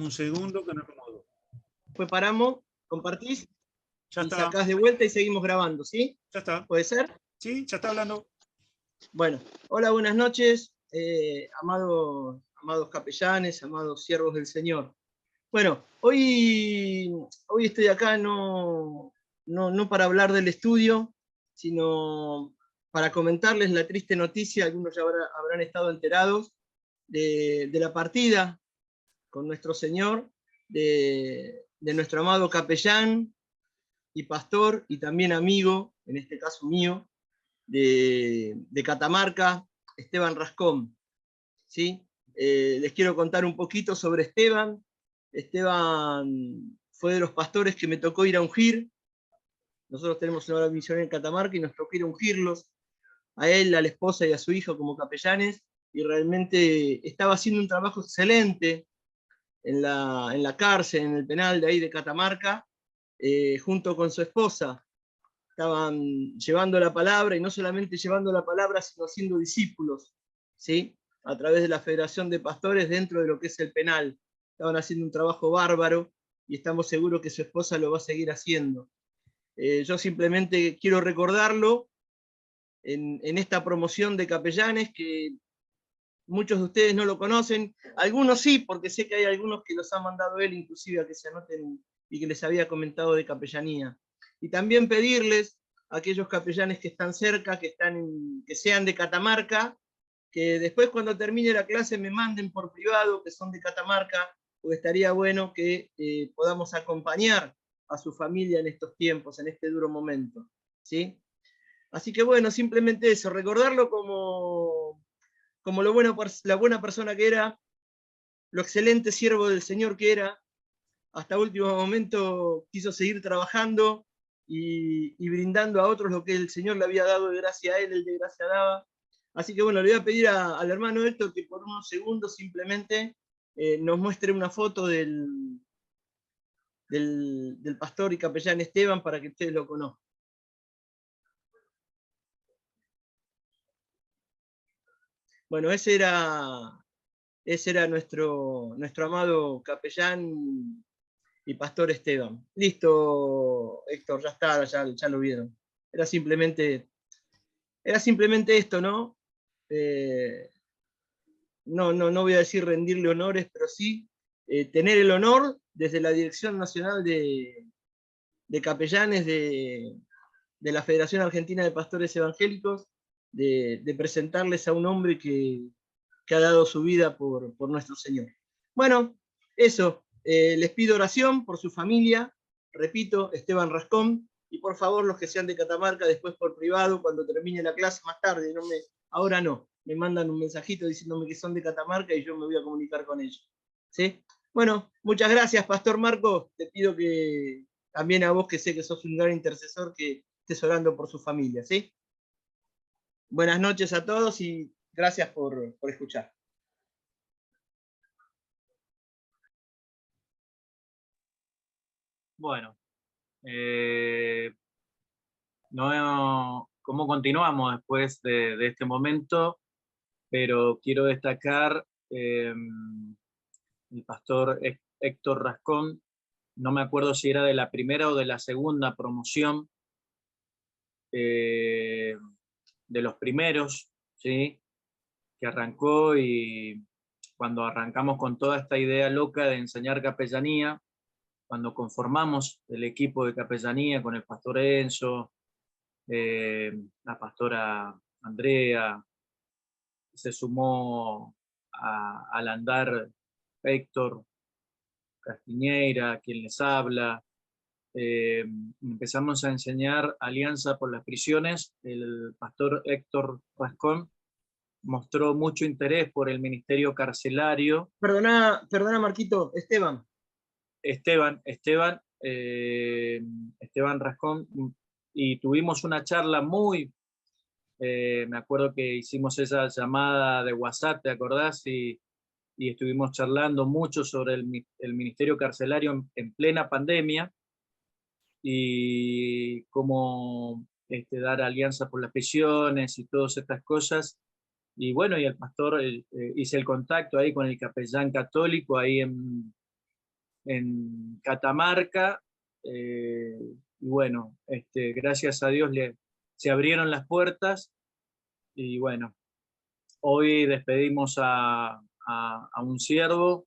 Un segundo que no acomodo. Después paramos, compartís, Ya y está. sacás de vuelta y seguimos grabando, ¿sí? Ya está. ¿Puede ser? Sí, ya está hablando. Bueno, hola, buenas noches, amados capellanes, amados siervos del Señor. Bueno, hoy estoy acá no para hablar del estudio, sino para comentarles la triste noticia, algunos ya habrán estado enterados, de la partida con nuestro Señor, de nuestro amado capellán y pastor, y también amigo, en este caso mío, de Catamarca, Esteban Rascón. ¿Sí? Les quiero contar un poquito sobre Esteban. Esteban fue de los pastores que me tocó ir a ungir. Nosotros tenemos una obra misionera en Catamarca y nos tocó ir a ungirlos, a él, a la esposa y a su hijo como capellanes, y realmente estaba haciendo un trabajo excelente en la cárcel, en el penal de ahí de Catamarca, junto con su esposa. Estaban llevando la palabra, y no solamente llevando la palabra, sino siendo discípulos, ¿sí? A través de la Federación de Pastores dentro de lo que es el penal. Estaban haciendo un trabajo bárbaro y estamos seguros que su esposa lo va a seguir haciendo. Yo simplemente quiero recordarlo en esta promoción de capellanes, que muchos de ustedes no lo conocen, algunos sí, porque sé que hay algunos que los ha mandado él inclusive a que se anoten y que les había comentado de capellanía. Y también pedirles a aquellos capellanes que están cerca, que sean de Catamarca, que después cuando termine la clase me manden por privado que son de Catamarca, porque estaría bueno que podamos acompañar a su familia en estos tiempos, en este duro momento, ¿sí? Así que bueno, simplemente eso, recordarlo como la buena persona que era, lo excelente siervo del Señor que era. Hasta último momento quiso seguir trabajando y brindando a otros lo que el Señor le había dado de gracia a él, él de gracia daba. Así que bueno, le voy a pedir al hermano Héctor que por unos segundos simplemente nos muestre una foto del pastor y capellán Esteban para que ustedes lo conozcan. Bueno, ese era nuestro amado capellán y pastor Esteban. Listo, Héctor, ya está, ya lo vieron. Era simplemente esto, ¿no? No voy a decir rendirle honores, pero sí tener el honor desde la Dirección Nacional de Capellanes de la Federación Argentina de Pastores Evangélicos, de presentarles a un hombre que ha dado su vida por nuestro Señor. Bueno, eso, les pido oración por su familia, repito, Esteban Rascón, y por favor los que sean de Catamarca, después por privado, cuando termine la clase, más tarde, ahora no, me mandan un mensajito diciéndome que son de Catamarca y yo me voy a comunicar con ellos. ¿Sí? Bueno, muchas gracias, Pastor Marco, te pido que también a vos, que sé que sos un gran intercesor, que estés orando por su familia, ¿sí? Buenas noches a todos y gracias por escuchar. Bueno, ¿cómo continuamos después de este momento? Pero quiero destacar el pastor Héctor Rascón, no me acuerdo si era de la primera o de la segunda promoción, de los primeros, ¿sí? Que arrancó, y cuando arrancamos con toda esta idea loca de enseñar capellanía, cuando conformamos el equipo de capellanía con el pastor Enzo, la pastora Andrea, se sumó al andar Héctor Castiñeira, quien les habla. Empezamos a enseñar Alianza por las Prisiones. El pastor Héctor Rascón mostró mucho interés por el ministerio carcelario. Perdona Marquito, Esteban Rascón, y tuvimos una charla me acuerdo que hicimos esa llamada de WhatsApp, ¿te acordás? Y estuvimos charlando mucho sobre el ministerio carcelario en plena pandemia, y cómo dar alianza por las prisiones y todas estas cosas. Y bueno, y el pastor hice el contacto ahí con el capellán católico ahí en en Catamarca, y bueno, gracias a Dios se abrieron las puertas, y bueno, hoy despedimos a un siervo.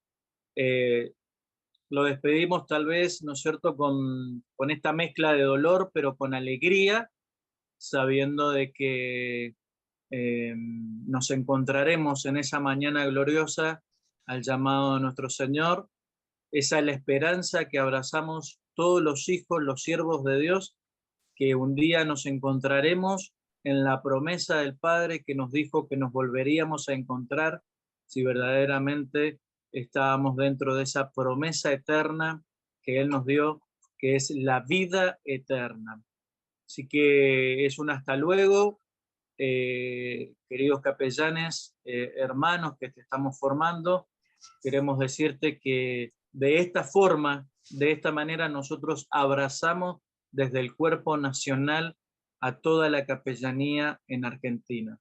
Lo despedimos tal vez, ¿no es cierto?, con esta mezcla de dolor, pero con alegría, sabiendo de que nos encontraremos en esa mañana gloriosa al llamado de nuestro Señor. Esa es la esperanza que abrazamos todos los hijos, los siervos de Dios, que un día nos encontraremos en la promesa del Padre que nos dijo que nos volveríamos a encontrar si verdaderamente estábamos dentro de esa promesa eterna que Él nos dio, que es la vida eterna. Así que es un hasta luego, queridos capellanes, hermanos que te estamos formando. Queremos decirte que de esta forma, de esta manera, nosotros abrazamos desde el cuerpo nacional a toda la capellanía en Argentina.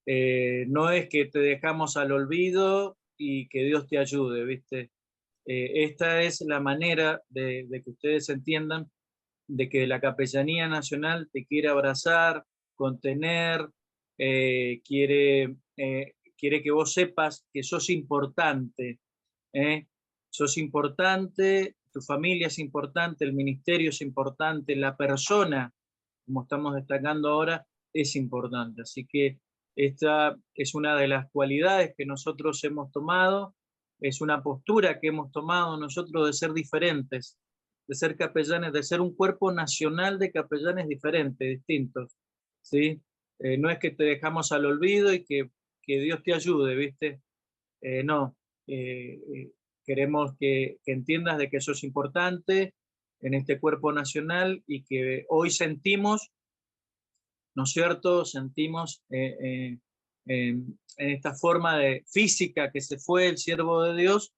No es que te dejamos al olvido y que Dios te ayude, ¿viste? Esta es la manera de que ustedes entiendan de que la Capellanía Nacional te quiere abrazar, contener, quiere que vos sepas que sos importante, ¿eh? Sos importante, tu familia es importante, el ministerio es importante, la persona, como estamos destacando ahora, es importante. Así que esta es una de las cualidades que nosotros hemos tomado, es una postura que hemos tomado nosotros de ser diferentes, de ser capellanes, de ser un cuerpo nacional de capellanes diferentes, distintos, ¿sí? No es que te dejamos al olvido y que Dios te ayude, ¿viste? No, queremos que entiendas de que sos importante en este cuerpo nacional y que hoy sentimos, ¿no es cierto? Sentimos en esta forma de física que se fue el siervo de Dios,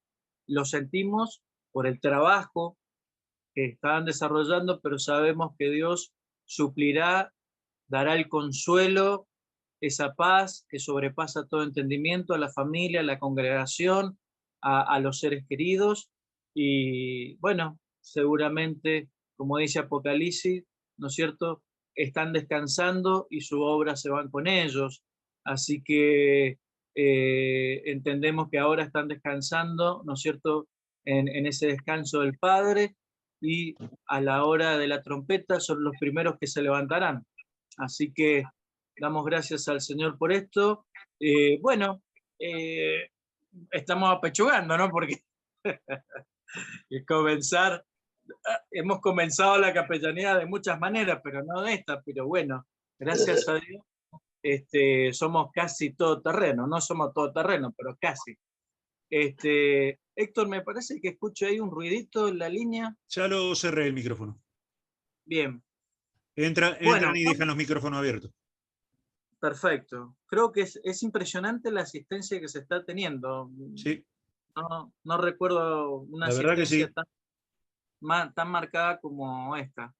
lo sentimos por el trabajo que estaban desarrollando, pero sabemos que Dios suplirá, dará el consuelo, esa paz que sobrepasa todo entendimiento a la familia, a la congregación, a los seres queridos. Y bueno, seguramente, como dice Apocalipsis, ¿no es cierto?, están descansando y su obra se van con ellos. Así que entendemos que ahora están descansando, ¿no es cierto?, en ese descanso del Padre, y a la hora de la trompeta son los primeros que se levantarán. Así que damos gracias al Señor por esto. Bueno, estamos apechugando, ¿no? Porque hemos comenzado la capellanía de muchas maneras, pero no de esta, pero bueno, gracias a Dios, somos casi todoterreno, no somos todoterreno, pero casi. Héctor, me parece que escucho ahí un ruidito en la línea. Ya lo cerré el micrófono. Bien. Entran Bueno, y dejan los micrófonos abiertos. Perfecto. Creo que es impresionante la asistencia que se está teniendo. Sí. No recuerdo una La verdad que asistencia sí. tan marcada como esta.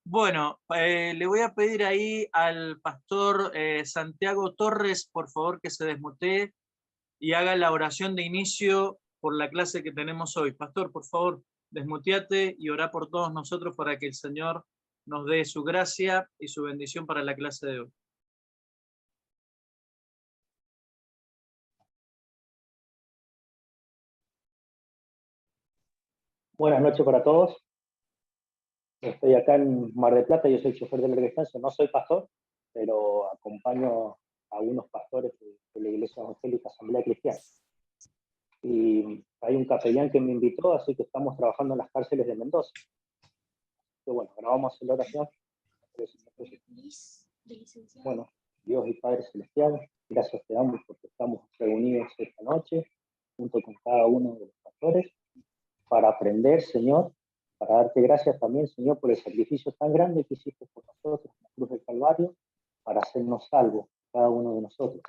Bueno, le voy a pedir ahí al pastor Santiago Torres, por favor, que se desmutee y haga la oración de inicio por la clase que tenemos hoy. Pastor, por favor, desmuteate y orá por todos nosotros para que el Señor nos dé su gracia y su bendición para la clase de hoy. Buenas noches para todos. Estoy acá en Mar del Plata, yo soy chofer de larga distancia, no soy pastor, pero acompaño a unos pastores de la Iglesia Evangélica Asamblea Cristiana. Y hay un capellán que me invitó, así que estamos trabajando en las cárceles de Mendoza. Pero bueno, ahora vamos a hacer la oración. Bueno, Dios y Padre Celestial, gracias te damos porque estamos reunidos esta noche, junto con cada uno de los pastores, para aprender, Señor, para darte gracias también, Señor, por el sacrificio tan grande que hiciste por nosotros en la cruz del Calvario, para hacernos salvos, cada uno de nosotros.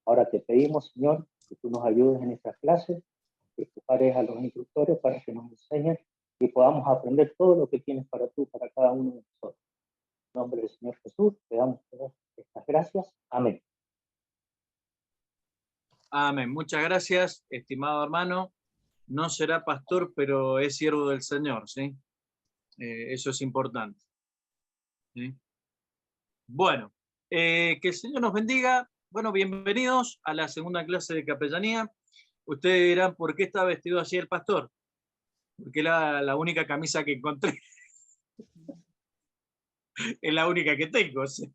Ahora te pedimos, Señor, que tú nos ayudes en estas clases, que prepares a los instructores para que nos enseñen y podamos aprender todo lo que tienes para tú, para cada uno de nosotros. En nombre del Señor Jesús, te damos todas estas gracias. Amén. Amén. Muchas gracias, estimado hermano. no será pastor, pero es siervo del Señor, ¿sí? Eso es importante. ¿Sí? Bueno, que el Señor nos bendiga. Bueno, bienvenidos a la segunda clase de capellanía. Ustedes dirán, ¿por qué está vestido así el pastor? Porque es la única camisa que encontré. Es la única que tengo, ¿sí?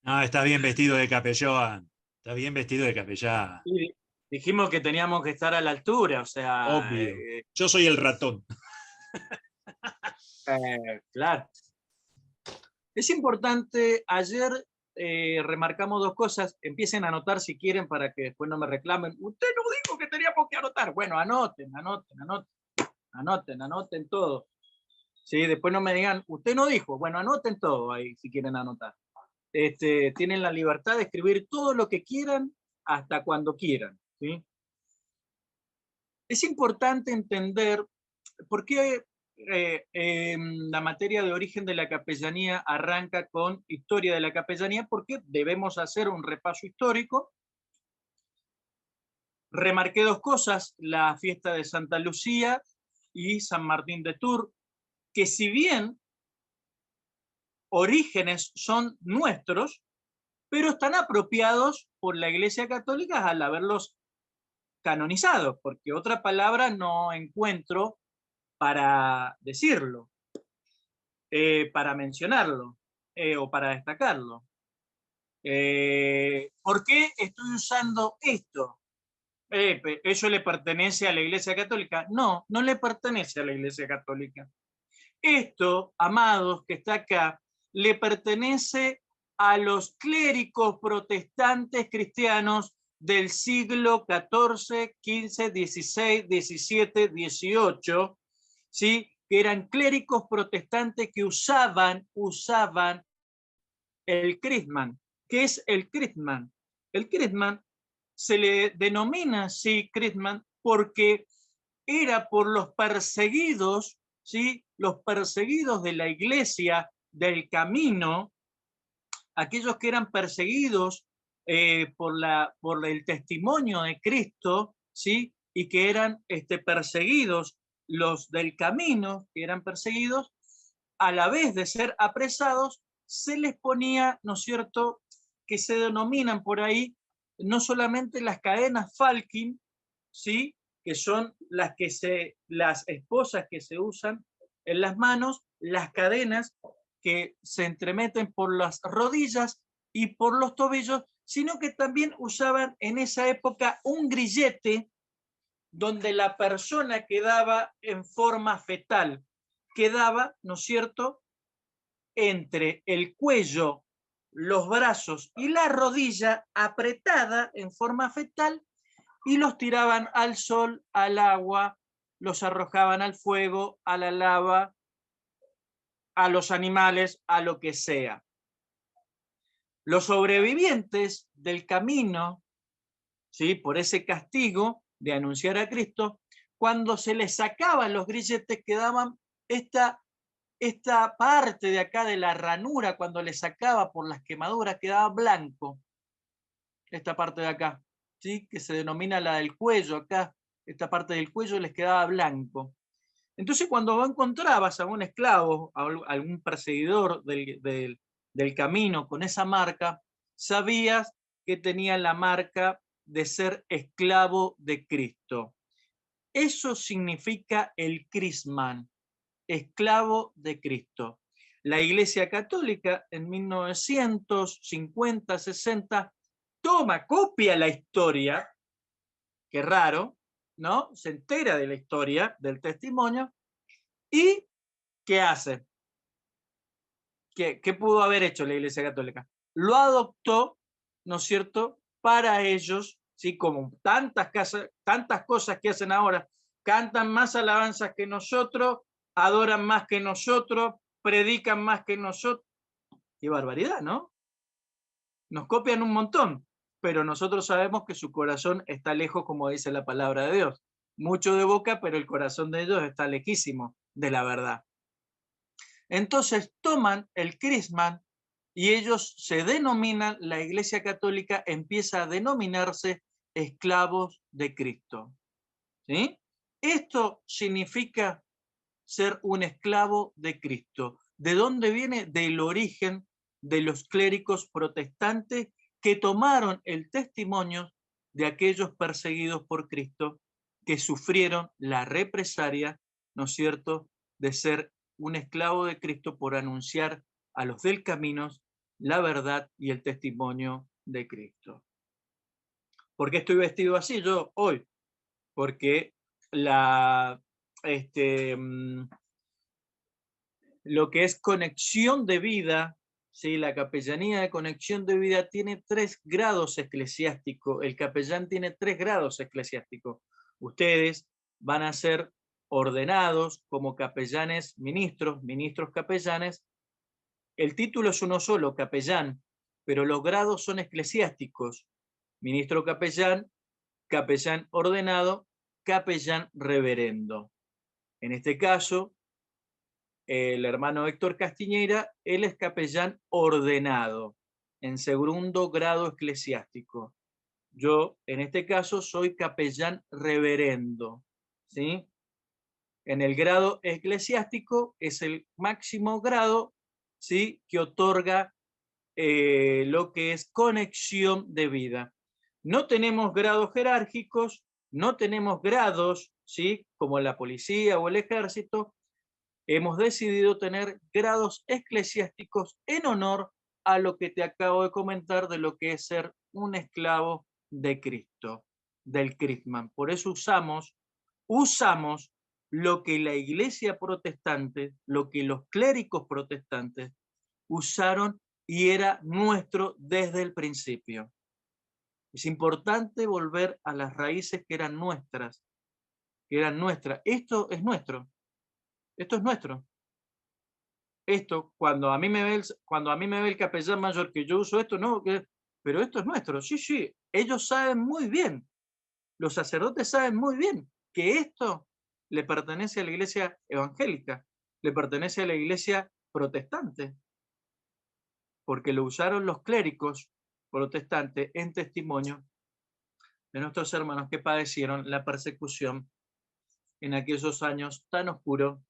No, está bien vestido de capellán. Está bien vestido de capellán. Y dijimos que teníamos que estar a la altura, o sea, Obvio. Yo soy el ratón. claro. Es importante, ayer remarcamos dos cosas, empiecen a anotar si quieren para que después no me reclamen. Usted no dijo que teníamos que anotar. Bueno, anoten todo. ¿Sí? Después no me digan, usted no dijo. Bueno, anoten todo ahí si quieren anotar. Tienen la libertad de escribir todo lo que quieran hasta cuando quieran. ¿Sí? Es importante entender por qué la materia de origen de la capellanía arranca con historia de la capellanía, porque debemos hacer un repaso histórico. Remarqué dos cosas, la fiesta de Santa Lucía y San Martín de Tours, que si bien orígenes son nuestros, pero están apropiados por la Iglesia Católica al haberlos canonizados, porque otra palabra no encuentro para decirlo, para mencionarlo o para destacarlo. ¿Por qué estoy usando esto? ¿Eso le pertenece a la Iglesia Católica? No, no le pertenece a la Iglesia Católica. Esto, amados, que está acá, le pertenece a los clérigos protestantes cristianos del siglo XIV, XV, XVI, XVII, XVIII, ¿sí? Que eran clérigos protestantes que usaban el crisman. ¿Qué es el crisman? El crisman se le denomina así crisman porque era por los perseguidos, ¿sí? Los perseguidos de la iglesia del camino, aquellos que eran perseguidos por el testimonio de Cristo, ¿sí? Y que eran perseguidos, los del camino, que eran perseguidos, a la vez de ser apresados, se les ponía, ¿no es cierto?, que se denominan por ahí no solamente las cadenas Falkin, ¿sí?, que son las esposas que se usan en las manos, las cadenas que se entremeten por las rodillas y por los tobillos, sino que también usaban en esa época un grillete donde la persona quedaba en forma fetal, quedaba, ¿no es cierto?, entre el cuello, los brazos y la rodilla apretada en forma fetal y los tiraban al sol, al agua, los arrojaban al fuego, a la lava, a los animales, a lo que sea. Los sobrevivientes del camino, ¿sí?, por ese castigo de anunciar a Cristo, cuando se les sacaban los grilletes quedaban esta parte de acá de la ranura, cuando le sacaba por las quemaduras, quedaba blanco. Esta parte de acá, ¿sí?, que se denomina la del cuello, acá, esta parte del cuello les quedaba blanco. Entonces, cuando encontrabas a un esclavo, a algún perseguidor del camino con esa marca, sabías que tenía la marca de ser esclavo de Cristo. Eso significa el crisman, esclavo de Cristo. La Iglesia Católica en 1950, 60, copia la historia, qué raro, ¿no? Se entera de la historia, del testimonio, y ¿qué hace? ¿Qué pudo haber hecho la Iglesia Católica? Lo adoptó, ¿no es cierto?, para ellos, ¿sí?, como tantas cosas que hacen ahora, cantan más alabanzas que nosotros, adoran más que nosotros, predican más que nosotros. Qué barbaridad, ¿no? Nos copian un montón, pero nosotros sabemos que su corazón está lejos, como dice la palabra de Dios. Mucho de boca, pero el corazón de ellos está lejísimo de la verdad. Entonces toman el crisman y ellos se denominan, la Iglesia Católica empieza a denominarse esclavos de Cristo. ¿Sí? Esto significa ser un esclavo de Cristo. ¿De dónde viene? Del origen de los clérigos protestantes que tomaron el testimonio de aquellos perseguidos por Cristo que sufrieron la represalia, ¿no es cierto?, de ser un esclavo de Cristo por anunciar a los del camino la verdad y el testimonio de Cristo. ¿Por qué estoy vestido así yo hoy? Porque lo que es conexión de vida, ¿sí? La capellanía de conexión de vida tiene 3 grados eclesiásticos. El capellán tiene 3 grados eclesiásticos. Ustedes van a ser ordenados como capellanes ministros, ministros capellanes. El título es uno solo, capellán, pero los grados son eclesiásticos. Ministro capellán, capellán ordenado, capellán reverendo. En este caso, el hermano Héctor Castiñeira, él es capellán ordenado en segundo grado eclesiástico. Yo, en este caso, soy capellán reverendo, ¿sí? En el grado eclesiástico es el máximo grado, ¿sí?, que otorga lo que es conexión de vida. No tenemos grados jerárquicos, no tenemos grados, ¿sí?, como la policía o el ejército. Hemos decidido tener grados eclesiásticos en honor a lo que te acabo de comentar de lo que es ser un esclavo de Cristo, del Christman. Por eso usamos lo que la iglesia protestante, lo que los clérigos protestantes usaron y era nuestro desde el principio. Es importante volver a las raíces que eran nuestras, Esto es nuestro. Esto es nuestro. Esto, cuando a mí me ve el capellán mayor que yo uso esto, no, pero esto es nuestro. Sí, sí, ellos saben muy bien, los sacerdotes saben muy bien que esto le pertenece a la iglesia evangélica, le pertenece a la iglesia protestante, porque lo usaron los clérigos protestantes en testimonio de nuestros hermanos que padecieron la persecución en aquellos años tan oscuros,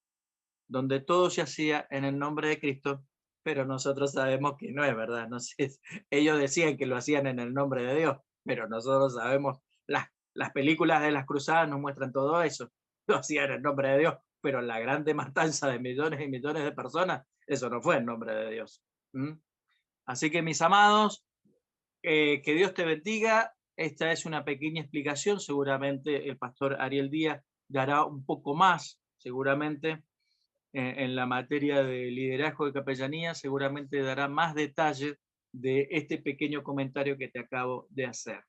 donde todo se hacía en el nombre de Cristo, pero nosotros sabemos que no es verdad. No sé, ellos decían que lo hacían en el nombre de Dios, pero nosotros sabemos, las películas de las cruzadas nos muestran todo eso. Lo hacían en el nombre de Dios, pero la grande matanza de millones y millones de personas, eso no fue en nombre de Dios. Así que, mis amados, que Dios te bendiga. Esta es una pequeña explicación. Seguramente el pastor Ariel Díaz dará un poco más, seguramente, en la materia de liderazgo de capellanía, seguramente dará más detalles de este pequeño comentario que te acabo de hacer.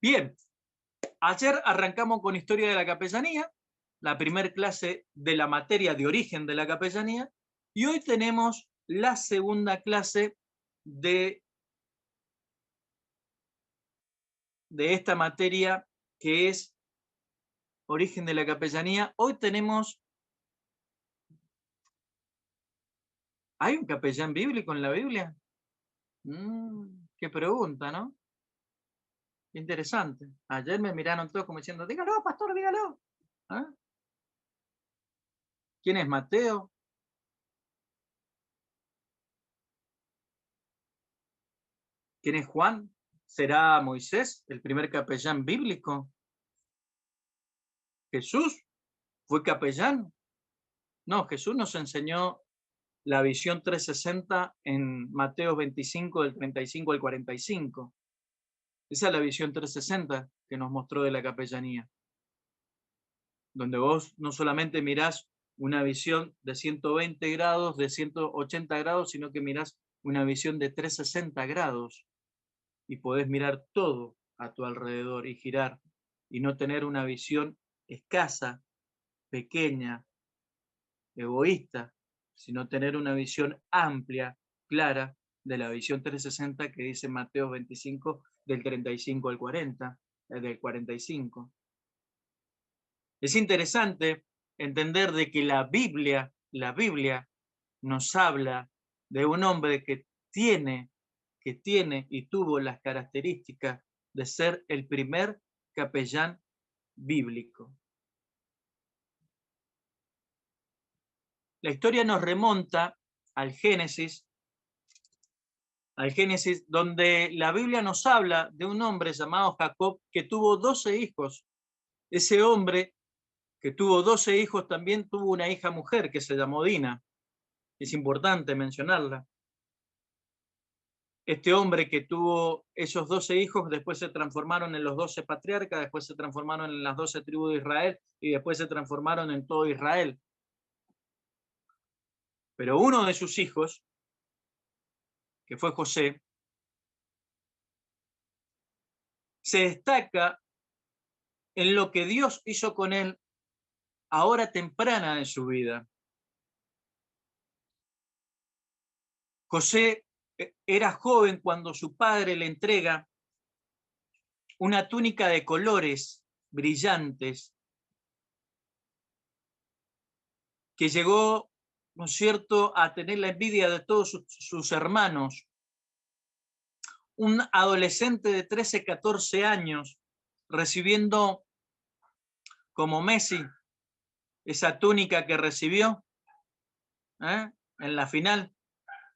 Bien, ayer arrancamos con historia de la capellanía, la primer clase de la materia de origen de la capellanía, y hoy tenemos la segunda clase de esta materia que es origen de la capellanía. Hoy tenemos... ¿Hay un capellán bíblico en la Biblia? Qué pregunta, ¿no? Interesante. Ayer me miraron todos como diciendo, dígalo, pastor, dígalo. ¿Ah? ¿Quién es Mateo? ¿Quién es Juan? ¿Será Moisés, el primer capellán bíblico? ¿Jesús fue capellán? No, Jesús nos enseñó la visión 360 en Mateo 25, del 35 al 45. Esa es la visión 360 que nos mostró de la capellanía, donde vos no solamente mirás una visión de 120 grados, de 180 grados, sino que mirás una visión de 360 grados y podés mirar todo a tu alrededor y girar y no tener una visión escasa, pequeña, egoísta, sino tener una visión amplia, clara, de la visión 360 que dice Mateo 25, del 35 al 40, del 45. Es interesante entender de que la Biblia nos habla de un hombre que tiene y tuvo las características de ser el primer capellán bíblico. La historia nos remonta al Génesis, donde la Biblia nos habla de un hombre llamado Jacob que tuvo 12 hijos. Ese hombre que tuvo 12 hijos también tuvo una hija mujer que se llamó Dina. Es importante mencionarla. Este hombre que tuvo esos 12 hijos después se transformaron en los 12 patriarcas, después se transformaron en las 12 tribus de Israel y después se transformaron en todo Israel. Pero uno de sus hijos, que fue José, se destaca en lo que Dios hizo con él a hora temprana de su vida. José era joven cuando su padre le entrega una túnica de colores brillantes que llegó, ¿no es cierto?, a tener la envidia de todos sus hermanos. Un adolescente de 13, 14 años recibiendo como Messi esa túnica que recibió en la final,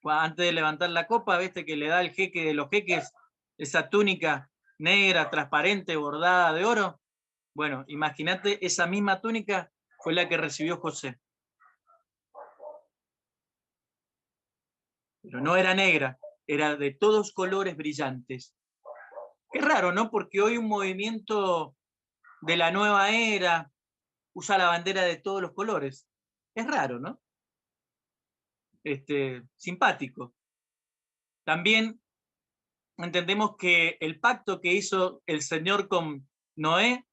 antes de levantar la copa, viste que le da el jeque de los jeques esa túnica negra, transparente, bordada de oro. Bueno, imagínate, esa misma túnica fue la que recibió José. Pero no era negra, era de todos colores brillantes. Qué raro, ¿no? Porque hoy un movimiento de la nueva era usa la bandera de todos los colores. Es raro, ¿no? Simpático. También entendemos que el pacto que hizo el Señor con Noé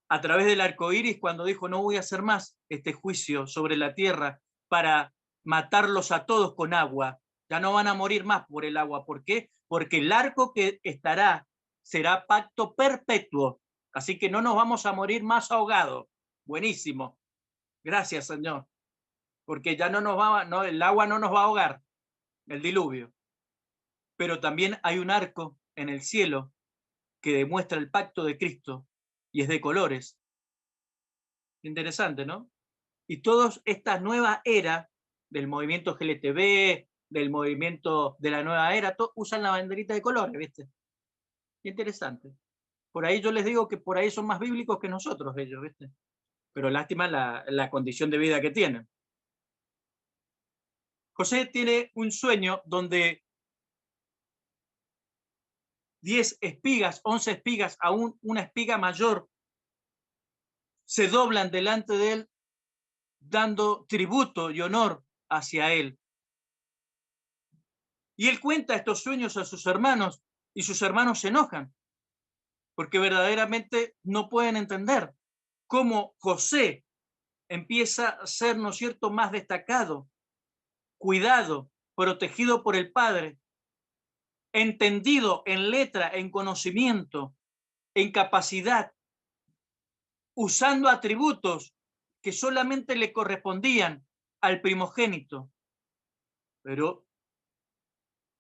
a través del arco iris, cuando dijo no voy a hacer más este juicio sobre la tierra para matarlos a todos con agua, ya no van a morir más por el agua. ¿Por qué? Porque el arco que estará será pacto perpetuo, así que no nos vamos a morir más ahogados. Buenísimo. Gracias, Señor. Porque ya el agua no nos va a ahogar, el diluvio. Pero también hay un arco en el cielo que demuestra el pacto de Cristo y es de colores. Interesante, ¿no? Y toda esta nueva era del movimiento GLTB, del movimiento de la nueva era, usan la banderita de colores, ¿viste? Interesante. Por ahí yo les digo que por ahí son más bíblicos que nosotros ellos, ¿viste? Pero lástima la condición de vida que tienen. José tiene un sueño donde 10 espigas, 11 espigas, aún una espiga mayor, se doblan delante de él, dando tributo y honor hacia él. Y él cuenta estos sueños a sus hermanos y sus hermanos se enojan, porque verdaderamente no pueden entender cómo José empieza a ser, ¿no es cierto?, más destacado, cuidado, protegido por el Padre, entendido en letra, en conocimiento, en capacidad, usando atributos que solamente le correspondían al primogénito. Pero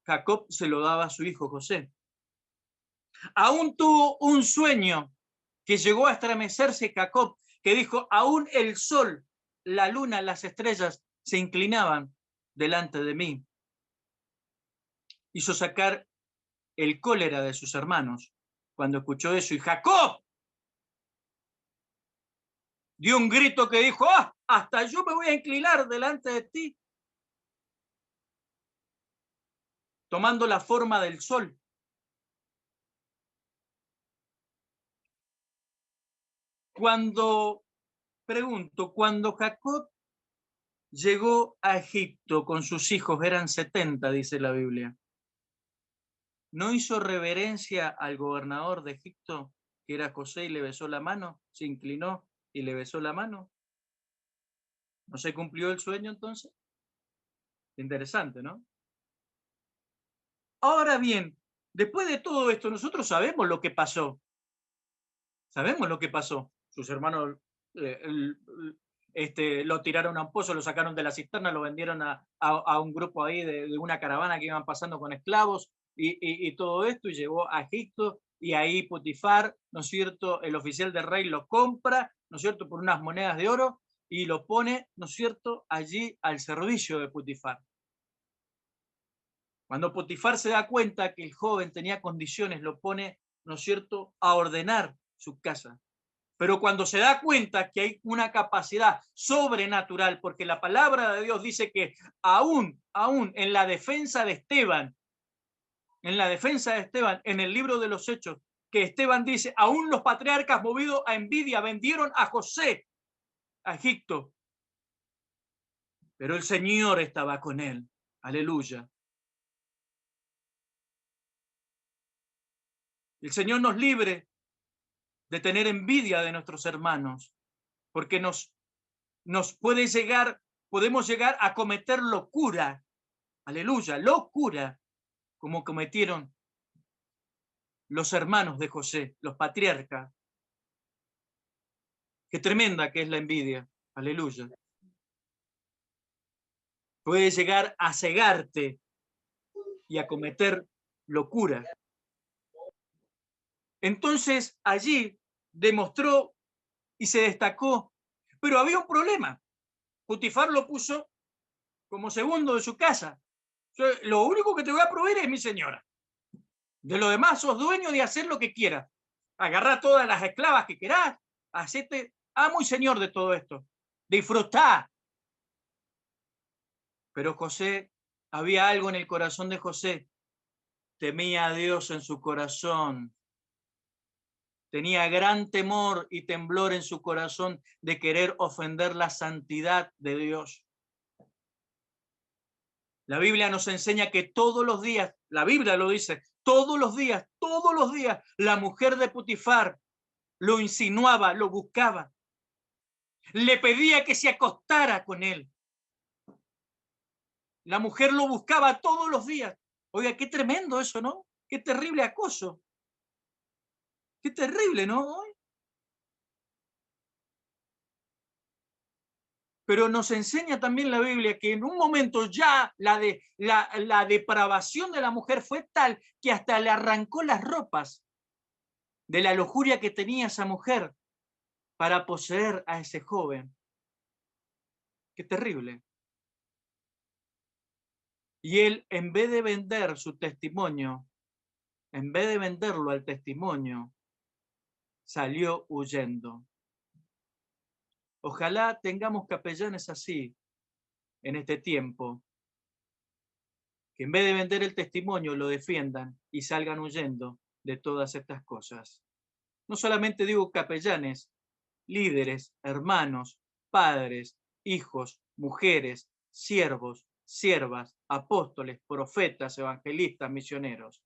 Jacob se lo daba a su hijo José. Aún tuvo un sueño que llegó a estremecerse Jacob, que dijo, aún el sol, la luna, las estrellas se inclinaban delante de mí. Hizo sacar el cólera de sus hermanos cuando escuchó eso. Y Jacob dio un grito que dijo, ¡ah! Hasta yo me voy a inclinar delante de ti. Tomando la forma del sol. Cuando Jacob llegó a Egipto con sus hijos, eran 70, dice la Biblia, ¿no hizo reverencia al gobernador de Egipto, que era José, y le besó la mano? ¿Se inclinó y le besó la mano? ¿No se cumplió el sueño entonces? Interesante, ¿no? Ahora bien, después de todo esto, nosotros sabemos lo que pasó. Sabemos lo que pasó. Sus hermanos lo tiraron a un pozo, lo sacaron de la cisterna, lo vendieron a un grupo ahí de una caravana que iban pasando con esclavos y todo esto, y llegó a Egipto y ahí Potifar, ¿no es cierto?, el oficial del rey lo compra, ¿no es cierto?, por unas monedas de oro y lo pone, ¿no es cierto?, allí al servicio de Potifar. Cuando Potifar se da cuenta que el joven tenía condiciones, lo pone, ¿no es cierto?, a ordenar su casa. Pero cuando se da cuenta que hay una capacidad sobrenatural, porque la palabra de Dios dice que aún en la defensa de Esteban, en el libro de los Hechos, que Esteban dice, aún los patriarcas movidos a envidia vendieron a José a Egipto. Pero el Señor estaba con él. Aleluya. El Señor nos libre de tener envidia de nuestros hermanos, porque nos podemos llegar a cometer locura. Aleluya, locura, como cometieron los hermanos de José, los patriarcas. Qué tremenda que es la envidia. Aleluya. Puede llegar a cegarte y a cometer locura. Entonces allí demostró y se destacó, pero había un problema. Potifar lo puso como segundo de su casa. Lo único que te voy a proveer es mi señora. De lo demás sos dueño de hacer lo que quieras. Agarrá todas las esclavas que querás, hacete amo y señor de todo esto. Disfrutá. Pero José, había algo en el corazón de José. Temía a Dios en su corazón. Tenía gran temor y temblor en su corazón de querer ofender la santidad de Dios. La Biblia nos enseña que todos los días, la Biblia lo dice, todos los días, la mujer de Potifar lo insinuaba, lo buscaba. Le pedía que se acostara con él. La mujer lo buscaba todos los días. Oiga, qué tremendo eso, ¿no? Qué terrible acoso. Qué terrible, ¿no? Pero nos enseña también la Biblia que en un momento ya la depravación de la mujer fue tal que hasta le arrancó las ropas de la lujuria que tenía esa mujer para poseer a ese joven. Qué terrible. Y él, en vez de vender su testimonio, en vez de venderlo al testimonio, salió huyendo. Ojalá tengamos capellanes así en este tiempo, que en vez de vender el testimonio lo defiendan y salgan huyendo de todas estas cosas. No solamente digo capellanes, líderes, hermanos, padres, hijos, mujeres, siervos, siervas, apóstoles, profetas, evangelistas, misioneros,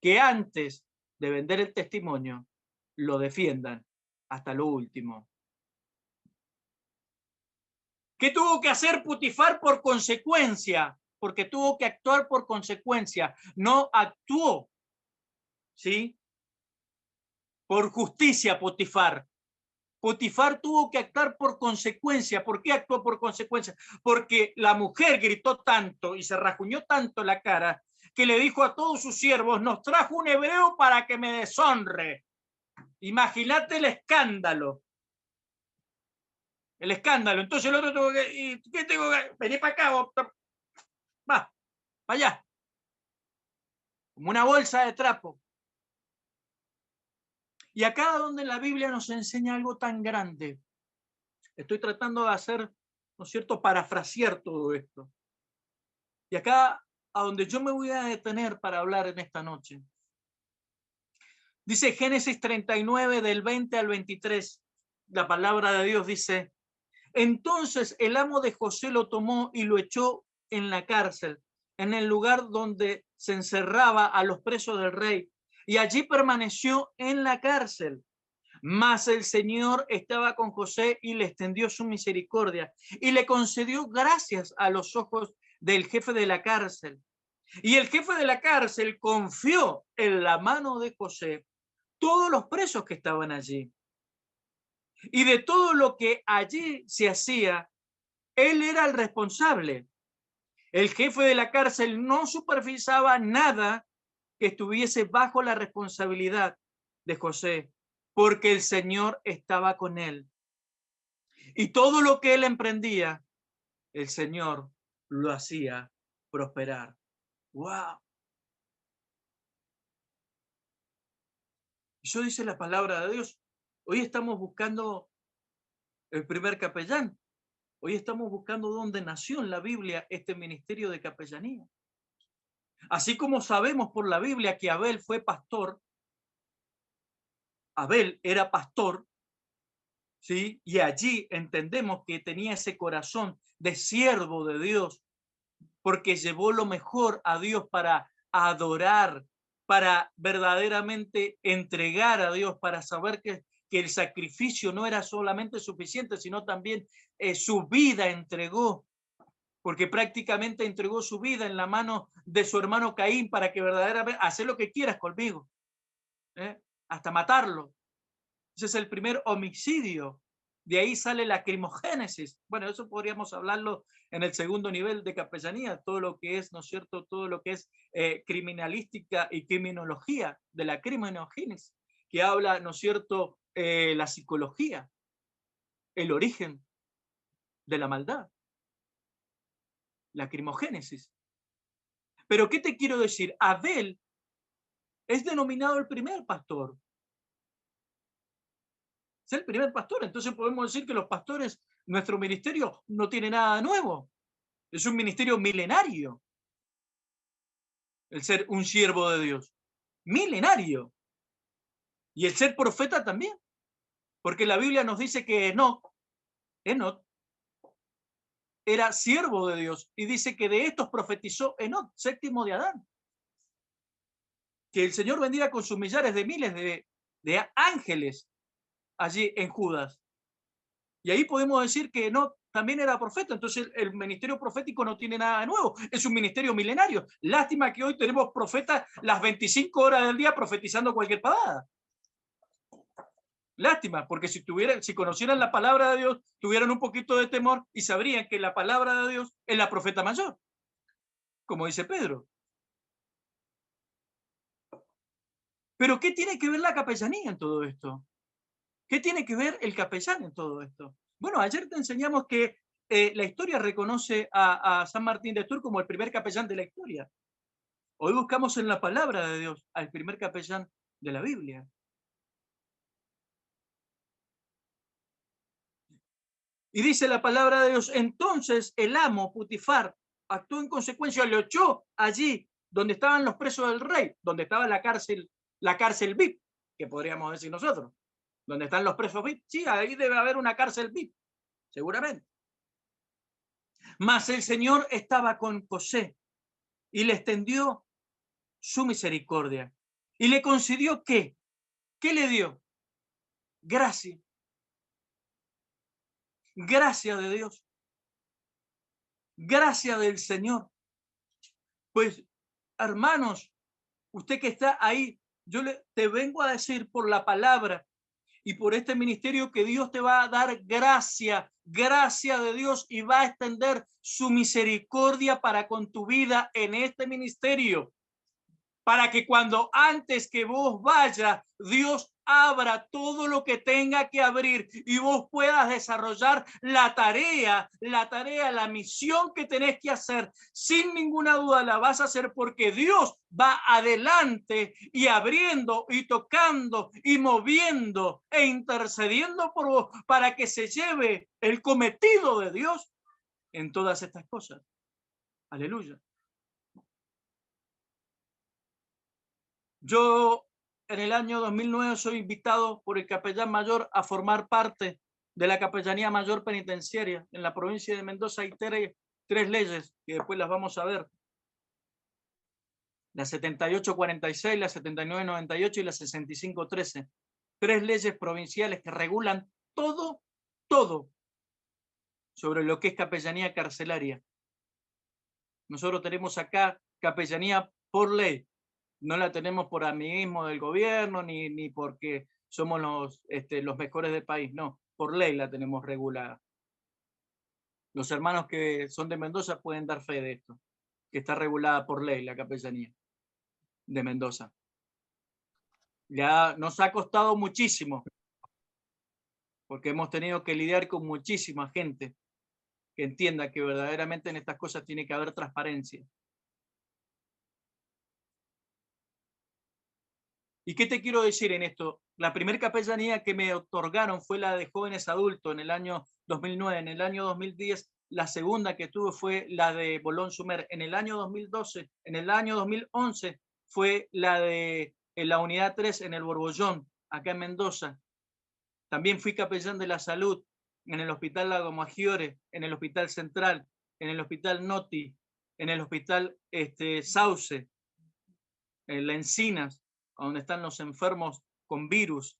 que antes de vender el testimonio lo defiendan hasta lo último. ¿Qué tuvo que hacer Potifar por consecuencia? Porque tuvo que actuar por consecuencia. No actuó, ¿sí?, por justicia Potifar. Potifar tuvo que actuar por consecuencia. ¿Por qué actuó por consecuencia? Porque la mujer gritó tanto y se rajuñó tanto la cara que le dijo a todos sus siervos, nos trajo un hebreo para que me deshonre. Imagínate el escándalo. El escándalo. Entonces el otro tuvo que, ¿qué tengo que? Vení para acá, vos. Va, para allá. Como una bolsa de trapo. Y acá donde la Biblia nos enseña algo tan grande, estoy tratando de hacer, ¿no es cierto?, parafrasear todo esto. Y acá, a donde yo me voy a detener para hablar en esta noche, dice Génesis 39, del 20 al 23, la palabra de Dios dice, entonces el amo de José lo tomó y lo echó en la cárcel, en el lugar donde se encerraba a los presos del rey, y allí permaneció en la cárcel. Mas el Señor estaba con José y le extendió su misericordia y le concedió gracias a los ojos del jefe de la cárcel. Y el jefe de la cárcel confió en la mano de José todos los presos que estaban allí. Y de todo lo que allí se hacía, él era el responsable. El jefe de la cárcel no supervisaba nada que estuviese bajo la responsabilidad de José, porque el Señor estaba con él. Y todo lo que él emprendía, el Señor lo hacía prosperar. ¡Wow! Eso dice la palabra de Dios. Hoy estamos buscando el primer capellán. Hoy estamos buscando dónde nació en la Biblia este ministerio de capellanía. Así como sabemos por la Biblia que Abel fue pastor, Abel era pastor, ¿sí? Y allí entendemos que tenía ese corazón de siervo de Dios, porque llevó lo mejor a Dios para adorar, para verdaderamente entregar a Dios, para saber que el sacrificio no era solamente suficiente, sino también su vida entregó, porque prácticamente entregó su vida en la mano de su hermano Caín para que verdaderamente, hacer lo que quieras conmigo, hasta matarlo. Ese es el primer homicidio. De ahí sale la crimogénesis. Bueno, eso podríamos hablarlo en el segundo nivel de capellanía, todo lo que es, ¿no es cierto?, todo lo que es criminalística y criminología de la criminogénesis, que habla, ¿no es cierto?, la psicología, el origen de la maldad, la crimogénesis. Pero ¿qué te quiero decir? Abel es denominado el primer pastor. Es el primer pastor. Entonces podemos decir que los pastores, nuestro ministerio no tiene nada nuevo. Es un ministerio milenario. El ser un siervo de Dios. Milenario. Y el ser profeta también. Porque la Biblia nos dice que Enoc era siervo de Dios. Y dice que de estos profetizó Enoc, séptimo de Adán. Que el Señor vendría con sus millares de miles de ángeles allí en Judas. Y ahí podemos decir que Enoc también era profeta. Entonces el ministerio profético no tiene nada de nuevo. Es un ministerio milenario. Lástima que hoy tenemos profetas las 25 horas del día profetizando cualquier pavada. Lástima, porque si conocieran la palabra de Dios, tuvieran un poquito de temor y sabrían que la palabra de Dios es la profeta mayor, como dice Pedro. Pero ¿qué tiene que ver la capellanía en todo esto? ¿Qué tiene que ver el capellán en todo esto? Bueno, ayer te enseñamos que la historia reconoce a San Martín de Tours como el primer capellán de la historia. Hoy buscamos en la palabra de Dios al primer capellán de la Biblia. Y dice la palabra de Dios, entonces el amo Putifar actuó en consecuencia, le echó allí donde estaban los presos del rey, donde estaba la cárcel VIP, que podríamos decir nosotros. Donde están los presos VIP. Sí, ahí debe haber una cárcel VIP, seguramente. Mas el Señor estaba con José y le extendió su misericordia. ¿Y le concedió qué? ¿Qué le dio? Gracia. Gracia de Dios. Gracia del Señor. Pues, hermanos, usted que está ahí, te vengo a decir por la palabra y por este ministerio que Dios te va a dar gracia de Dios y va a extender su misericordia para con tu vida en este ministerio. Para que cuando antes que vos vayas, Dios abra todo lo que tenga que abrir y vos puedas desarrollar la tarea, la misión que tenés que hacer. Sin ninguna duda la vas a hacer porque Dios va adelante y abriendo y tocando y moviendo e intercediendo por vos para que se lleve el cometido de Dios en todas estas cosas. Aleluya. Yo en el año 2009 soy invitado por el capellán mayor a formar parte de la capellanía mayor penitenciaria. En la provincia de Mendoza hay tres leyes que después las vamos a ver. La 7846, la 7998 y la 6513. Tres leyes provinciales que regulan todo sobre lo que es capellanía carcelaria. Nosotros tenemos acá capellanía por ley. No la tenemos por amiguismo del gobierno ni porque somos los mejores del país. No, por ley la tenemos regulada. Los hermanos que son de Mendoza pueden dar fe de esto, que está regulada por ley la capellanía de Mendoza. Ya nos ha costado muchísimo, porque hemos tenido que lidiar con muchísima gente que entienda que verdaderamente en estas cosas tiene que haber transparencia. ¿Y qué te quiero decir en esto? La primera capellanía que me otorgaron fue la de jóvenes adultos en el año 2009. En el año 2010, la segunda que tuve fue la de Boulogne-sur-Mer. En el año 2012, en el año 2011 fue la de la unidad 3 en el Borbollón, acá en Mendoza. También fui capellán de la salud en el Hospital Lago Maggiore, en el Hospital Central, en el Hospital Noti, en el Hospital Sauce, en La Encinas, donde están los enfermos con virus.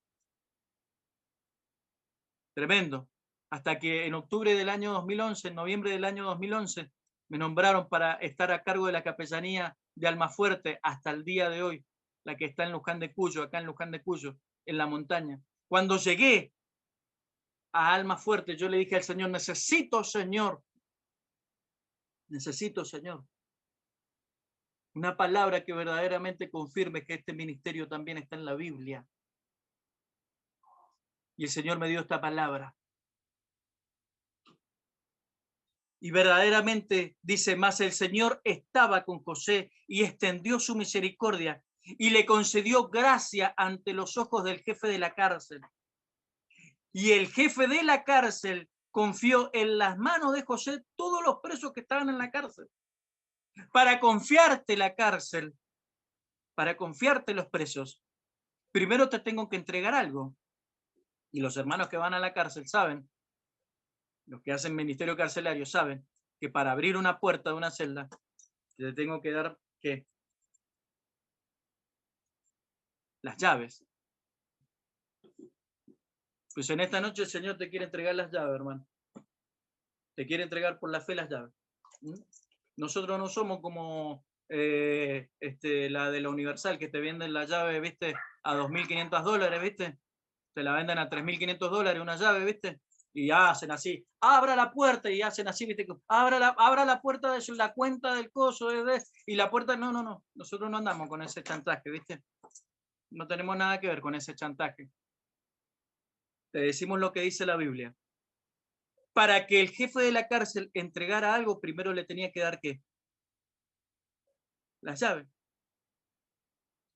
Tremendo. Hasta que en octubre del año 2011, en noviembre del año 2011, me nombraron para estar a cargo de la capellanía de Almafuerte hasta el día de hoy, la que está en Luján de Cuyo, acá en Luján de Cuyo, en la montaña. Cuando llegué a Almafuerte, yo le dije al Señor, necesito, Señor, una palabra que verdaderamente confirme que este ministerio también está en la Biblia. Y el Señor me dio esta palabra. Y verdaderamente dice más, el Señor estaba con José y extendió su misericordia y le concedió gracia ante los ojos del jefe de la cárcel. Y el jefe de la cárcel confió en las manos de José todos los presos que estaban en la cárcel. Para confiarte la cárcel, para confiarte los presos, primero te tengo que entregar algo. Y los hermanos que van a la cárcel saben, los que hacen ministerio carcelario saben, que para abrir una puerta de una celda, te tengo que dar, ¿qué? Las llaves. Pues en esta noche el Señor te quiere entregar las llaves, hermano. Te quiere entregar por la fe las llaves. Nosotros no somos como la de la Universal, que te venden la llave, ¿viste? A $2.500, ¿viste? Te la venden a $3.500 una llave, ¿viste? Y hacen así, abra la puerta y hacen así, ¿viste? Abra la puerta de la cuenta del coso, y la puerta, no. Nosotros no andamos con ese chantaje, ¿viste? No tenemos nada que ver con ese chantaje. Te decimos lo que dice la Biblia. Para que el jefe de la cárcel entregara algo, primero le tenía que dar, ¿qué? Las llaves.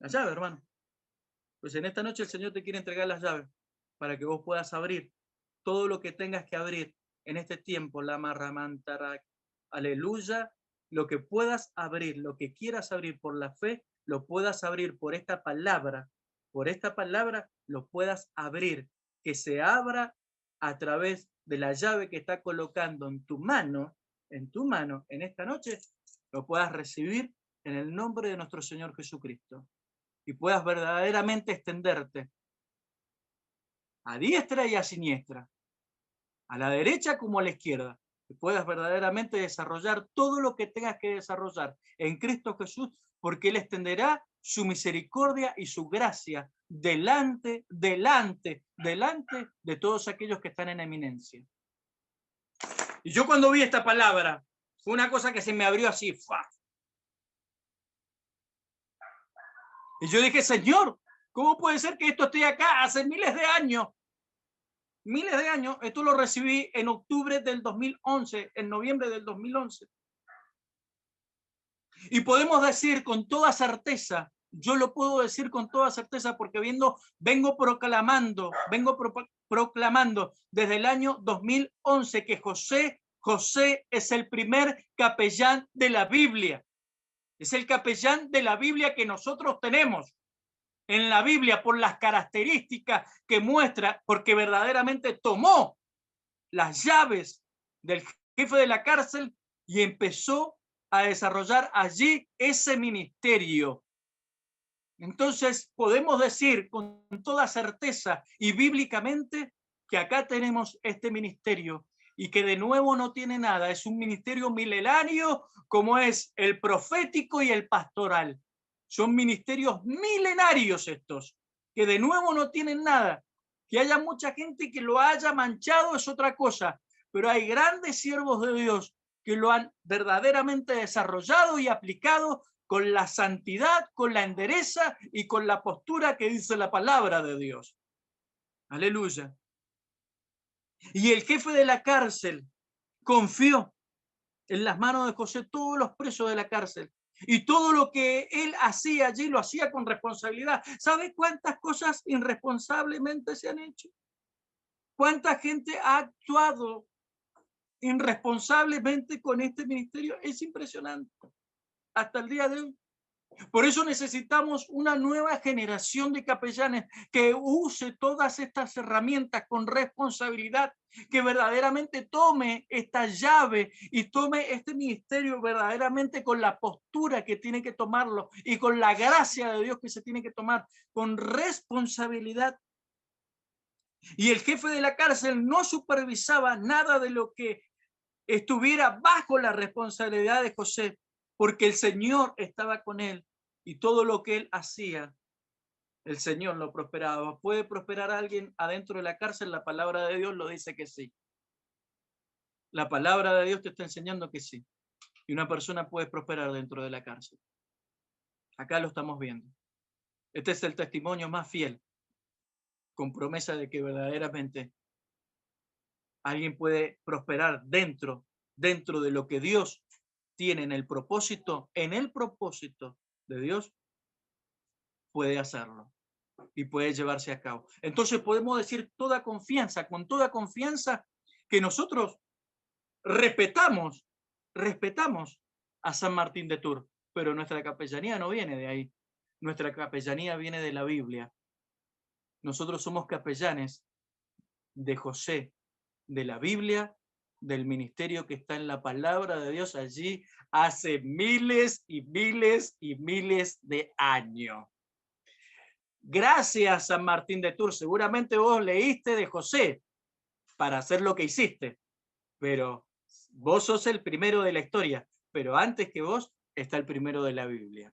Las llaves, hermano. Pues en esta noche el Señor te quiere entregar las llaves para que vos puedas abrir todo lo que tengas que abrir en este tiempo. La marramantara. Aleluya. Lo que puedas abrir, lo que quieras abrir por la fe, lo puedas abrir por esta palabra. Por esta palabra lo puedas abrir. Que se abra a través de la llave que está colocando en tu mano en esta noche, lo puedas recibir en el nombre de nuestro Señor Jesucristo. Y puedas verdaderamente extenderte a diestra y a siniestra, a la derecha como a la izquierda, que puedas verdaderamente desarrollar todo lo que tengas que desarrollar en Cristo Jesús, porque Él extenderá su misericordia y su gracia delante de todos aquellos que están en eminencia. Y yo cuando vi esta palabra, fue una cosa que se me abrió así, ¡fua! Y yo dije, Señor, ¿cómo puede ser que esto esté acá hace miles de años? Miles de años. Esto lo recibí en octubre del 2011, en noviembre del 2011. Y podemos decir con toda certeza, yo lo puedo decir con toda certeza porque vengo proclamando desde el año 2011 que José es el primer capellán de la Biblia. Es el capellán de la Biblia que nosotros tenemos en la Biblia por las características que muestra, porque verdaderamente tomó las llaves del jefe de la cárcel y empezó a desarrollar allí ese ministerio. Entonces podemos decir con toda certeza y bíblicamente que acá tenemos este ministerio y que de nuevo no tiene nada, es un ministerio milenario como es el profético y el pastoral. Son ministerios milenarios estos, que de nuevo no tienen nada. Que haya mucha gente que lo haya manchado es otra cosa, pero hay grandes siervos de Dios que lo han verdaderamente desarrollado y aplicado con la santidad, con la endereza y con la postura que dice la palabra de Dios. Aleluya. Y el jefe de la cárcel confió en las manos de José todos los presos de la cárcel. Y todo lo que él hacía allí lo hacía con responsabilidad. ¿Sabe cuántas cosas irresponsablemente se han hecho? ¿Cuánta gente ha actuado irresponsablemente con este ministerio? Es impresionante. Hasta el día de hoy. Por eso necesitamos una nueva generación de capellanes que use todas estas herramientas con responsabilidad, que verdaderamente tome esta llave y tome este ministerio verdaderamente con la postura que tiene que tomarlo y con la gracia de Dios que se tiene que tomar, con responsabilidad. Y el jefe de la cárcel no supervisaba nada de lo que estuviera bajo la responsabilidad de José, porque el Señor estaba con él y todo lo que él hacía, el Señor lo prosperaba. ¿Puede prosperar a alguien adentro de la cárcel? La palabra de Dios lo dice que sí. La palabra de Dios te está enseñando que sí. Y una persona puede prosperar dentro de la cárcel. Acá lo estamos viendo. Este es el testimonio más fiel, con promesa de que verdaderamente alguien puede prosperar dentro de lo que Dios tiene en el propósito de Dios, puede hacerlo y puede llevarse a cabo. Entonces podemos decir con toda confianza, que nosotros respetamos a San Martín de Tours, pero nuestra capellanía no viene de ahí. Nuestra capellanía viene de la Biblia. Nosotros somos capellanes de José, de la Biblia, del ministerio que está en la palabra de Dios allí hace miles y miles y miles de años. Gracias, San Martín de Tours. Seguramente vos leíste de José para hacer lo que hiciste, pero vos sos el primero de la historia, pero antes que vos está el primero de la Biblia.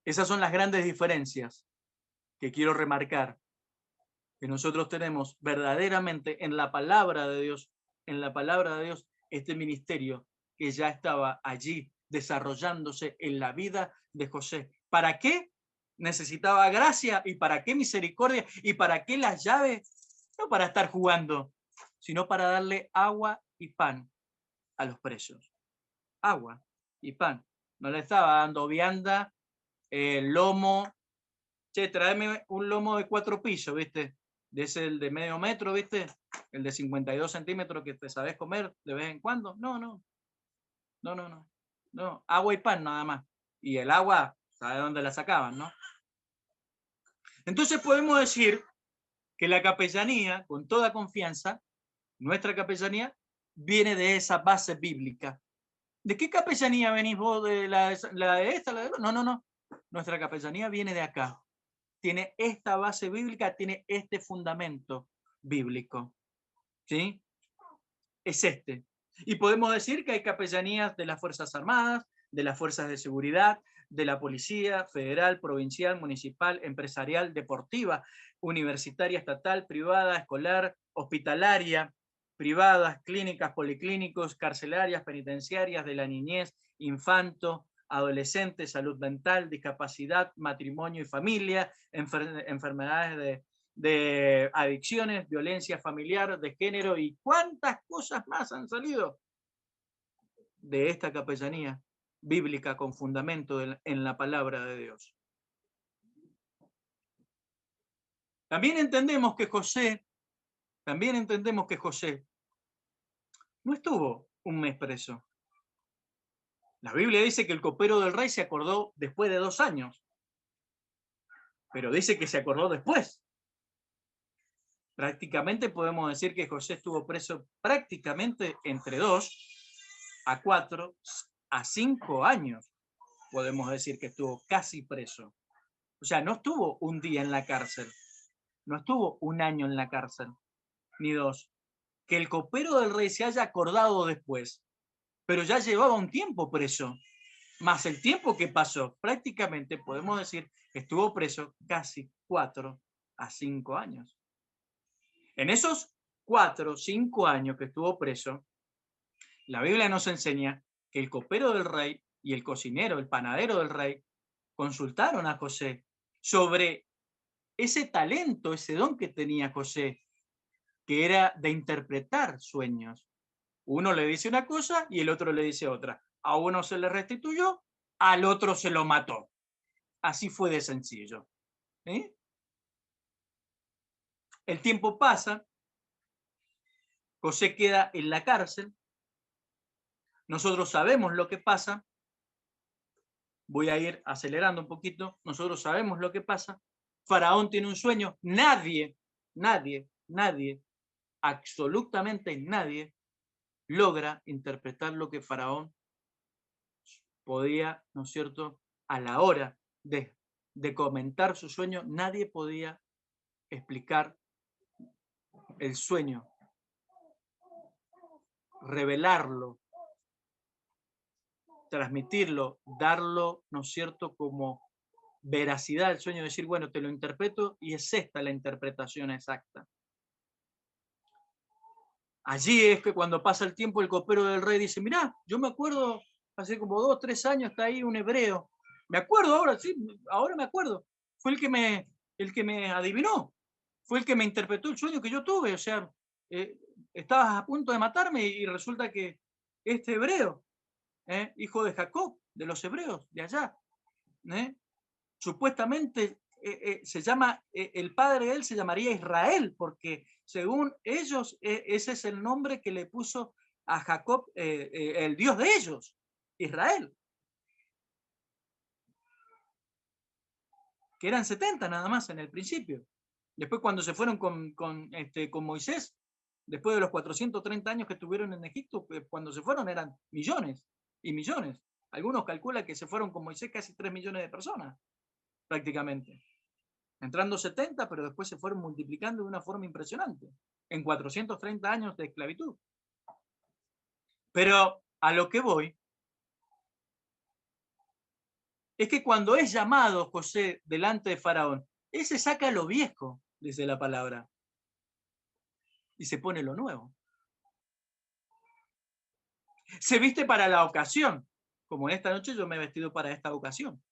Esas son las grandes diferencias que quiero remarcar, que nosotros tenemos verdaderamente en la palabra de Dios, este ministerio que ya estaba allí desarrollándose en la vida de José. ¿Para qué necesitaba gracia y para qué misericordia y para qué las llaves? No para estar jugando, sino para darle agua y pan a los presos. Agua y pan. No le estaba dando vianda, lomo. Che, tráeme un lomo de 4 pisos, ¿viste? De ese el de medio metro, ¿viste? El de 52 centímetros que te sabes comer de vez en cuando. No. Agua y pan nada más. Y el agua, ¿sabe dónde la sacaban, no? Entonces podemos decir que la capellanía, con toda confianza, nuestra capellanía, viene de esa base bíblica. ¿De qué capellanía venís vos? ¿De la de esta? ¿La de otra? No. Nuestra capellanía viene de acá. Tiene esta base bíblica, tiene este fundamento bíblico. ¿Sí? Es este. Y podemos decir que hay capellanías de las Fuerzas Armadas, de las Fuerzas de Seguridad, de la Policía Federal, Provincial, Municipal, Empresarial, Deportiva, Universitaria, Estatal, Privada, Escolar, Hospitalaria, privadas, clínicas, policlínicos, carcelarias, penitenciarias, de la niñez, infanto, adolescente, salud mental, discapacidad, matrimonio y familia, enfermedades de adicciones, violencia familiar, de género y cuántas cosas más han salido de esta capellanía bíblica con fundamento en la palabra de Dios. También entendemos que José no estuvo un mes preso. La Biblia dice que el copero del rey se acordó después de 2 años, pero dice que se acordó después. Prácticamente podemos decir que José estuvo preso prácticamente entre 2 a 4 a 5 años. Podemos decir que estuvo casi preso. O sea, no estuvo un día en la cárcel, no estuvo 1 año en la cárcel, ni 2. Que el copero del rey se haya acordado después, pero ya llevaba un tiempo preso, más el tiempo que pasó, prácticamente podemos decir que estuvo preso casi 4 a 5 años. En esos 4 o 5 años que estuvo preso, la Biblia nos enseña que el copero del rey y el cocinero, el panadero del rey, consultaron a José sobre ese talento, ese don que tenía José, que era de interpretar sueños. Uno le dice una cosa y el otro le dice otra. A uno se le restituyó, al otro se lo mató. Así fue de sencillo. ¿Sí? El tiempo pasa, José queda en la cárcel, nosotros sabemos lo que pasa, voy a ir acelerando un poquito, nosotros sabemos lo que pasa, Faraón tiene un sueño, nadie, absolutamente nadie logra interpretar lo que Faraón podía, ¿no es cierto?, a la hora de comentar su sueño, nadie podía explicar el sueño, revelarlo, transmitirlo, darlo, ¿no es cierto?, como veracidad al sueño, decir, bueno, te lo interpreto y es esta la interpretación exacta. Allí es que cuando pasa el tiempo el copero del rey dice, mirá, yo me acuerdo, hace como 2 o 3 años está ahí un hebreo, me acuerdo ahora, sí, ahora me acuerdo, fue el que me adivinó, fue el que me interpretó el sueño que yo tuve, o sea, estabas a punto de matarme y resulta que este hebreo, hijo de Jacob, de los hebreos, de allá, supuestamente se llama, el padre de él se llamaría Israel, porque según ellos, ese es el nombre que le puso a Jacob, el Dios de ellos, Israel. Que eran 70 nada más en el principio. Después cuando se fueron con Moisés, después de los 430 años que estuvieron en Egipto, cuando se fueron eran millones y millones. Algunos calculan que se fueron con Moisés casi 3 millones de personas, prácticamente. Entrando 70, pero después se fueron multiplicando de una forma impresionante, en 430 años de esclavitud. Pero a lo que voy es que cuando es llamado José delante de Faraón, él se saca lo viejo, dice la palabra, y se pone lo nuevo. Se viste para la ocasión, como en esta noche yo me he vestido para esta ocasión.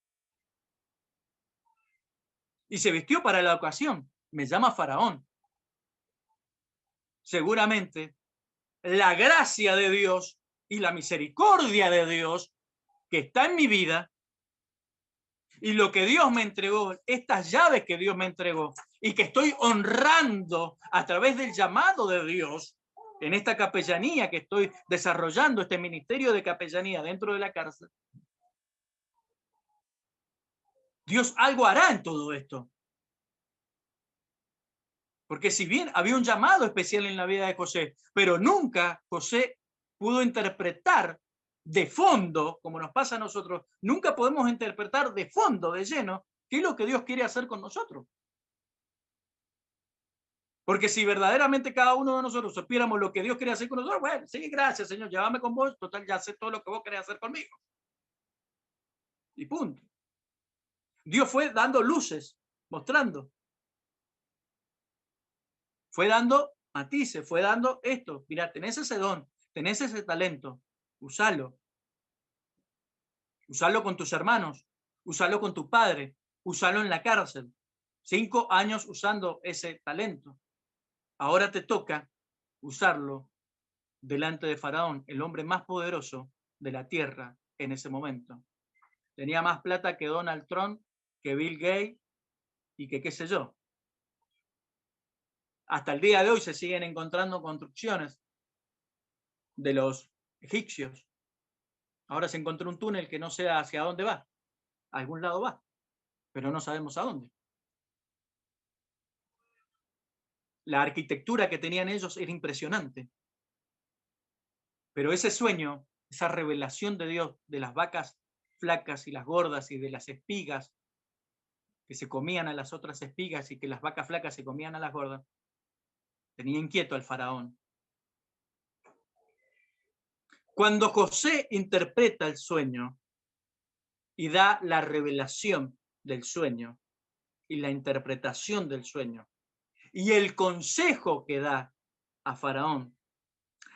Y se vistió para la ocasión, me llama Faraón. Seguramente la gracia de Dios y la misericordia de Dios que está en mi vida y lo que Dios me entregó, estas llaves que Dios me entregó y que estoy honrando a través del llamado de Dios en esta capellanía que estoy desarrollando, este ministerio de capellanía dentro de la cárcel. Dios algo hará en todo esto. Porque si bien había un llamado especial en la vida de José, pero nunca José pudo interpretar de fondo, como nos pasa a nosotros, nunca podemos interpretar de fondo, de lleno, qué es lo que Dios quiere hacer con nosotros. Porque si verdaderamente cada uno de nosotros supiéramos lo que Dios quiere hacer con nosotros, bueno, sí, gracias, Señor, llévame con vos, total, ya sé todo lo que vos querés hacer conmigo. Y punto. Dios fue dando luces, mostrando. Fue dando matices, fue dando esto. Mira, tenés ese don, tenés ese talento, usalo. Usalo con tus hermanos, usalo con tu padre, usalo en la cárcel. 5 años usando ese talento. Ahora te toca usarlo delante de Faraón, el hombre más poderoso de la tierra en ese momento. Tenía más plata que Donald Trump, que Bill Gates y que qué sé yo. Hasta el día de hoy se siguen encontrando construcciones de los egipcios. Ahora se encontró un túnel que no sé hacia dónde va. A algún lado va, pero no sabemos a dónde. La arquitectura que tenían ellos era impresionante. Pero ese sueño, esa revelación de Dios de las vacas flacas y las gordas y de las espigas que se comían a las otras espigas y que las vacas flacas se comían a las gordas, tenía inquieto al faraón. Cuando José interpreta el sueño y da la revelación del sueño y la interpretación del sueño y el consejo que da a Faraón,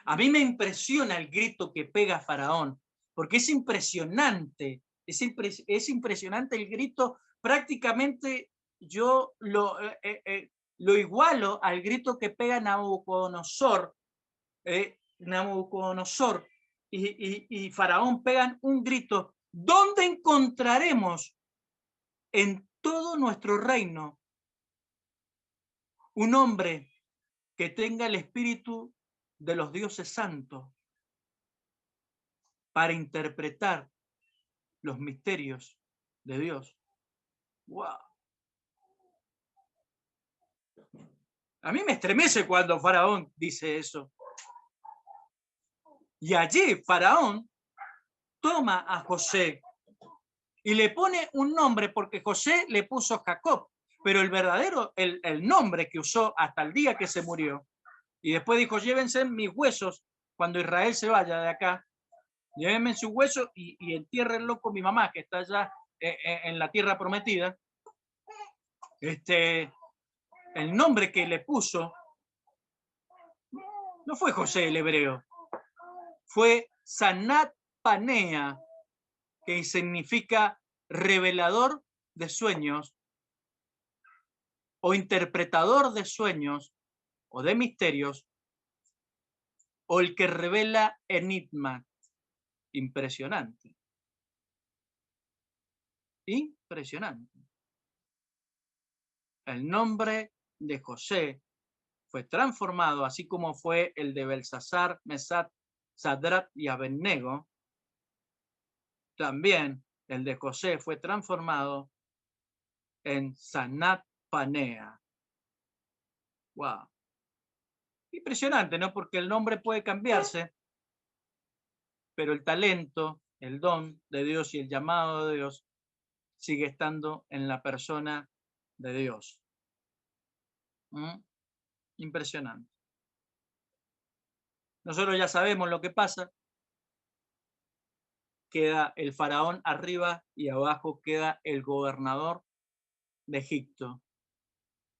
a mí me impresiona el grito que pega Faraón porque es impresionante, es impresionante el grito. Prácticamente yo lo igualo al grito que pega Nabucodonosor. Nabucodonosor y Faraón pegan un grito. ¿Dónde encontraremos en todo nuestro reino un hombre que tenga el espíritu de los dioses santos para interpretar los misterios de Dios? ¡Wow! A mí me estremece cuando Faraón dice eso. Y allí Faraón toma a José y le pone un nombre, porque José le puso Jacob, pero el verdadero, el nombre que usó hasta el día que se murió. Y después dijo, llévense mis huesos cuando Israel se vaya de acá, llévenme sus huesos y entiérrenlo con mi mamá, que está allá en la tierra prometida. El nombre que le puso no fue José el hebreo, fue Sanat Panea, que significa revelador de sueños o interpretador de sueños o de misterios, o el que revela enigma. Impresionante. Impresionante. El nombre de José fue transformado, así como fue el de Belsasar, Mesach, Sadrat y Abednego. También el de José fue transformado en Sanat Panea. Wow. Impresionante, ¿no? Porque el nombre puede cambiarse, pero el talento, el don de Dios y el llamado de Dios sigue estando en la persona de Dios. Impresionante. Nosotros ya sabemos lo que pasa. Queda el faraón arriba y abajo queda el gobernador de Egipto.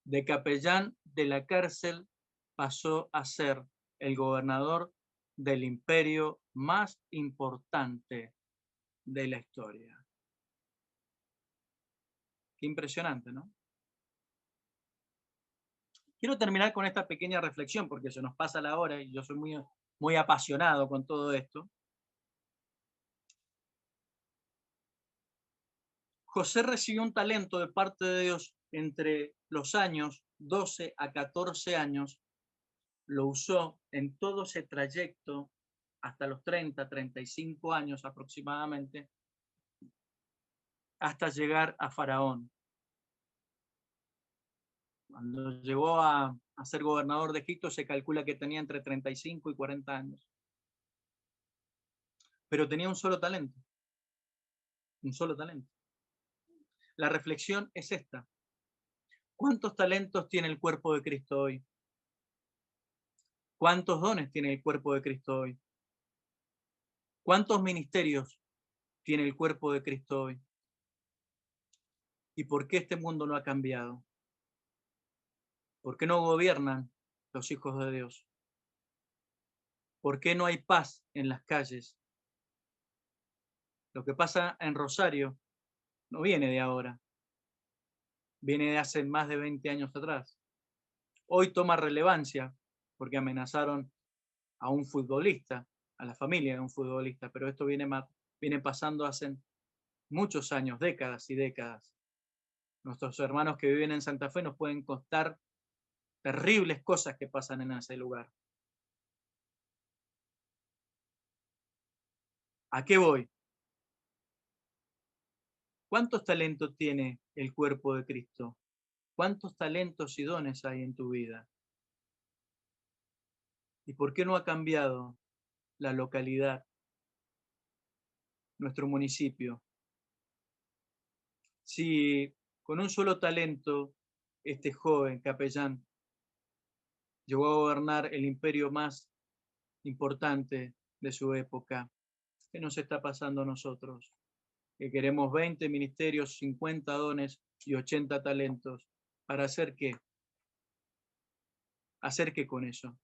De capellán de la cárcel pasó a ser el gobernador del imperio más importante de la historia. Qué impresionante, ¿no? Quiero terminar con esta pequeña reflexión porque se nos pasa la hora y yo soy muy apasionado con todo esto. José recibió un talento de parte de Dios entre los años 12 a 14 años. Lo usó en todo ese trayecto hasta los 30, 35 años aproximadamente, hasta llegar a Faraón. Cuando llegó a ser gobernador de Egipto, se calcula que tenía entre 35 y 40 años. Pero tenía un solo talento. Un solo talento. La reflexión es esta. ¿Cuántos talentos tiene el cuerpo de Cristo hoy? ¿Cuántos dones tiene el cuerpo de Cristo hoy? ¿Cuántos ministerios tiene el cuerpo de Cristo hoy? ¿Y por qué este mundo no ha cambiado? ¿Por qué no gobiernan los hijos de Dios? ¿Por qué no hay paz en las calles? Lo que pasa en Rosario no viene de ahora, viene de hace más de 20 años atrás. Hoy toma relevancia porque amenazaron a un futbolista, a la familia de un futbolista, pero esto viene pasando hace muchos años, décadas y décadas. Nuestros hermanos que viven en Santa Fe nos pueden contar terribles cosas que pasan en ese lugar. ¿A qué voy? ¿Cuántos talentos tiene el cuerpo de Cristo? ¿Cuántos talentos y dones hay en tu vida? ¿Y por qué no ha cambiado la localidad, nuestro municipio? Si con un solo talento este joven capellán llegó a gobernar el imperio más importante de su época, ¿qué nos está pasando a nosotros? Que queremos 20 ministerios, 50 dones y 80 talentos. ¿Para hacer qué? ¿Hacer qué con eso?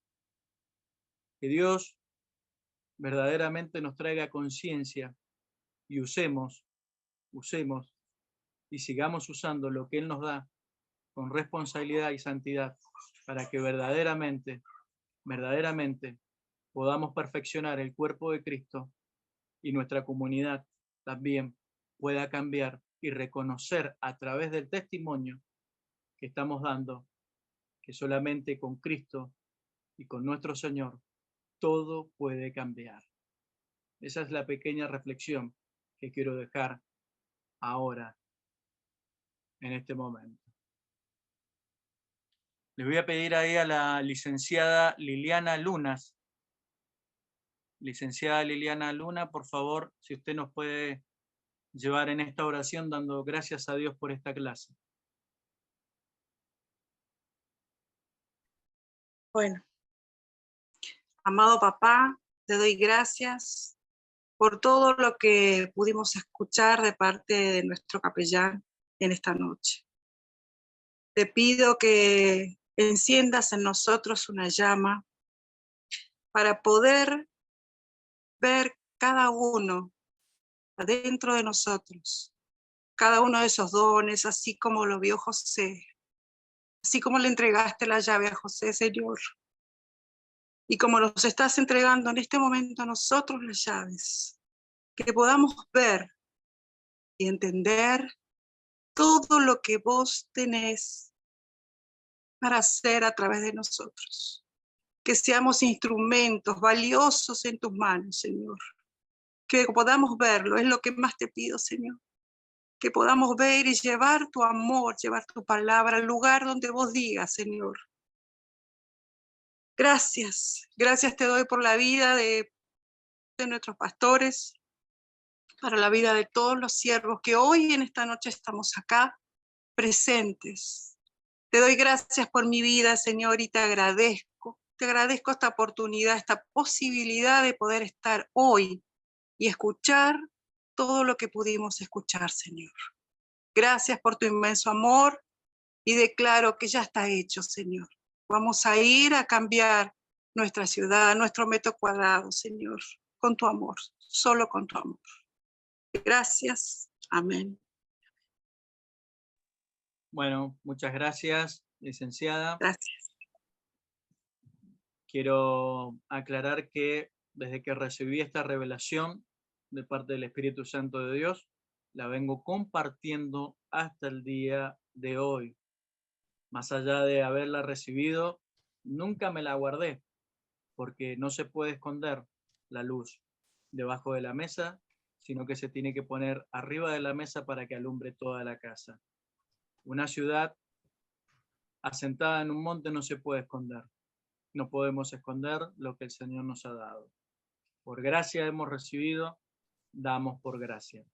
Que Dios verdaderamente nos traiga conciencia y usemos y sigamos usando lo que Él nos da con responsabilidad y santidad para que verdaderamente podamos perfeccionar el cuerpo de Cristo y nuestra comunidad también pueda cambiar y reconocer a través del testimonio que estamos dando que solamente con Cristo y con nuestro Señor todo puede cambiar. Esa es la pequeña reflexión que quiero dejar ahora, en este momento. Les voy a pedir ahí a la licenciada Liliana Lunas. Licenciada Liliana Luna, por favor, si usted nos puede llevar en esta oración dando gracias a Dios por esta clase. Bueno, amado papá, te doy gracias por todo lo que pudimos escuchar de parte de nuestro capellán en esta noche. Te pido que enciendas en nosotros una llama para poder ver cada uno adentro de nosotros, cada uno de esos dones, así como lo vio José, así como le entregaste la llave a José, Señor, y como nos estás entregando en este momento a nosotros las llaves, que podamos ver y entender todo lo que vos tenés para hacer a través de nosotros. Que seamos instrumentos valiosos en tus manos, Señor. Que podamos verlo, es lo que más te pido, Señor. Que podamos ver y llevar tu amor, llevar tu palabra al lugar donde vos digas, Señor. Gracias, gracias te doy por la vida de nuestros pastores, para la vida de todos los siervos que hoy en esta noche estamos acá presentes. Te doy gracias por mi vida, Señor, y te agradezco esta oportunidad, esta posibilidad de poder estar hoy y escuchar todo lo que pudimos escuchar, Señor. Gracias por tu inmenso amor y declaro que ya está hecho, Señor. Vamos a ir a cambiar nuestra ciudad, nuestro metro cuadrado, Señor, con tu amor, solo con tu amor. Gracias. Amén. Bueno, muchas gracias, licenciada. Gracias. Quiero aclarar que desde que recibí esta revelación de parte del Espíritu Santo de Dios, la vengo compartiendo hasta el día de hoy. Más allá de haberla recibido, nunca me la guardé, porque no se puede esconder la luz debajo de la mesa, sino que se tiene que poner arriba de la mesa para que alumbre toda la casa. Una ciudad asentada en un monte no se puede esconder. No podemos esconder lo que el Señor nos ha dado. Por gracia hemos recibido, damos por gracia.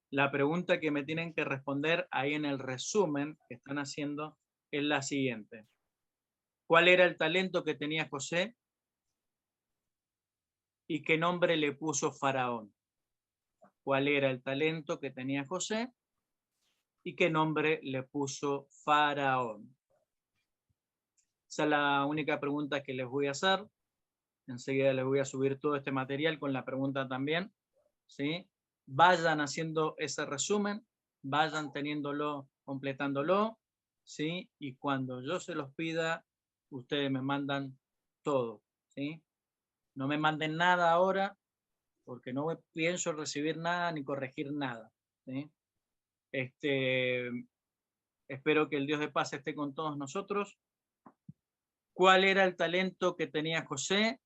La pregunta que me tienen que responder ahí en el resumen que están haciendo es la siguiente. ¿Cuál era el talento que tenía José? ¿Y qué nombre le puso Faraón? ¿Cuál era el talento que tenía José? ¿Y qué nombre le puso Faraón? Esa es la única pregunta que les voy a hacer. Enseguida les voy a subir todo este material con la pregunta también, ¿sí? Vayan haciendo ese resumen, vayan teniéndolo, completándolo, ¿sí? Y cuando yo se los pida, ustedes me mandan todo, ¿sí? No me manden nada ahora, porque no pienso recibir nada ni corregir nada, ¿sí? Espero que el Dios de paz esté con todos nosotros. ¿Cuál era el talento que tenía José?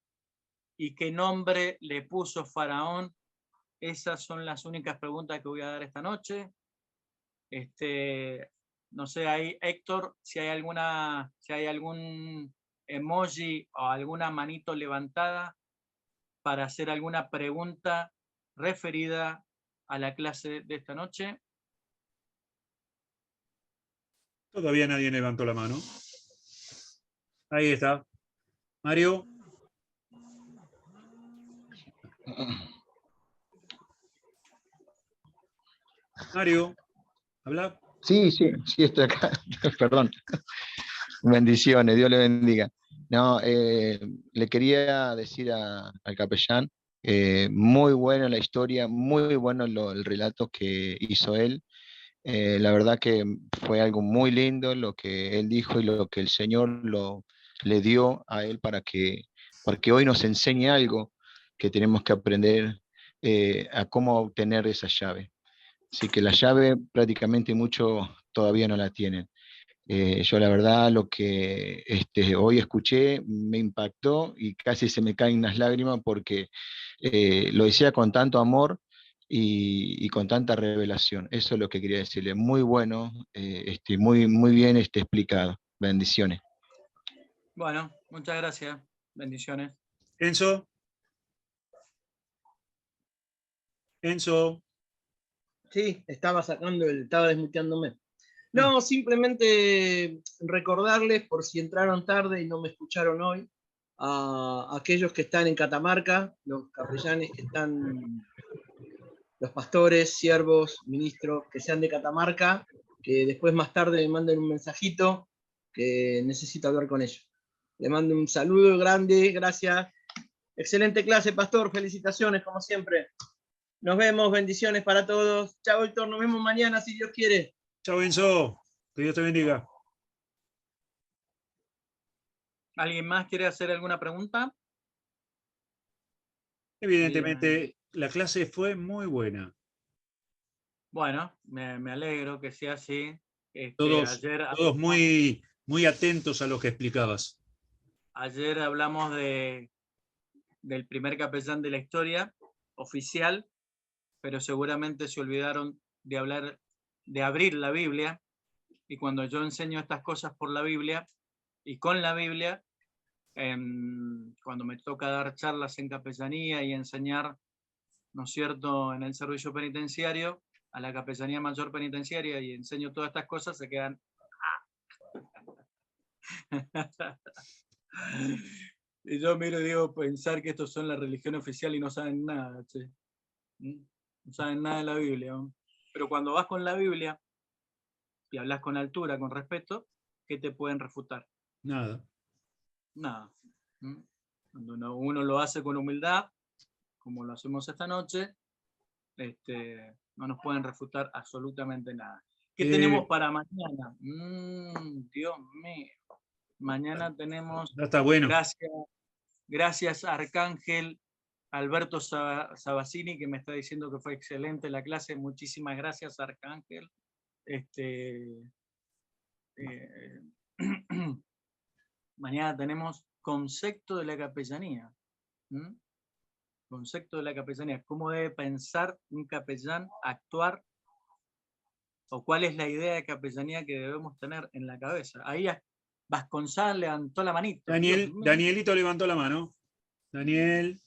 ¿Y qué nombre le puso Faraón? Esas son las únicas preguntas que voy a dar esta noche. No sé, ahí, Héctor, si hay algún emoji o alguna manito levantada para hacer alguna pregunta referida a la clase de esta noche. Todavía nadie levantó la mano. Ahí está. Mario. Mario, ¿habla? Sí, estoy acá. Perdón. Bendiciones, Dios le bendiga. No, le quería decir al capellán, muy buena la historia, muy bueno el relato que hizo él. La verdad que fue algo muy lindo lo que él dijo y lo que el Señor le dio a él para que hoy nos enseñe algo que tenemos que aprender a cómo obtener esa llave. Así que la llave prácticamente muchos todavía no la tienen. Yo la verdad lo que hoy escuché me impactó y casi se me caen las lágrimas porque lo decía con tanto amor y con tanta revelación. Eso es lo que quería decirle. Muy bueno, muy bien explicado. Bendiciones. Bueno, muchas gracias. Bendiciones. Enzo. Enzo. Sí, estaba desmuteándome. No, simplemente recordarles, por si entraron tarde y no me escucharon hoy, a aquellos que están en Catamarca, los capellanes que están, los pastores, siervos, ministros, que sean de Catamarca, que después más tarde me manden un mensajito, que necesito hablar con ellos. Le mando un saludo grande, gracias. Excelente clase, pastor, felicitaciones, como siempre. Nos vemos, bendiciones para todos. Chao, Héctor, nos vemos mañana, si Dios quiere. Chao, Enzo. Que Dios te bendiga. ¿Alguien más quiere hacer alguna pregunta? Evidentemente, Bien. la clase fue muy buena. Bueno, me alegro que sea así. Todos muy, muy atentos a lo que explicabas. Ayer hablamos del primer capellán de la historia oficial, pero seguramente se olvidaron de hablar, de abrir la Biblia, y cuando yo enseño estas cosas por la Biblia y con la Biblia, cuando me toca dar charlas en capellanía y enseñar, ¿no es cierto?, en el servicio penitenciario, a la capellanía mayor penitenciaria, y enseño todas estas cosas, se quedan... Y yo miro y digo, pensar que estos son la religión oficial y no saben nada, che. No saben nada de la Biblia, ¿no? Pero cuando vas con la Biblia y hablas con altura, con respeto, ¿qué te pueden refutar? Nada. Nada. Cuando uno lo hace con humildad, como lo hacemos esta noche, no nos pueden refutar absolutamente nada. ¿Qué tenemos para mañana? Dios mío. Mañana tenemos... Está bueno. Gracias Arcángel Alberto Sabacini, que me está diciendo que fue excelente la clase. Muchísimas gracias, Arcángel. Mañana tenemos concepto de la capellanía. Concepto de la capellanía. ¿Cómo debe pensar un capellán, actuar? ¿O cuál es la idea de capellanía que debemos tener en la cabeza? Ahí Vasconzal levantó la manito. Danielito levantó la mano. Daniel.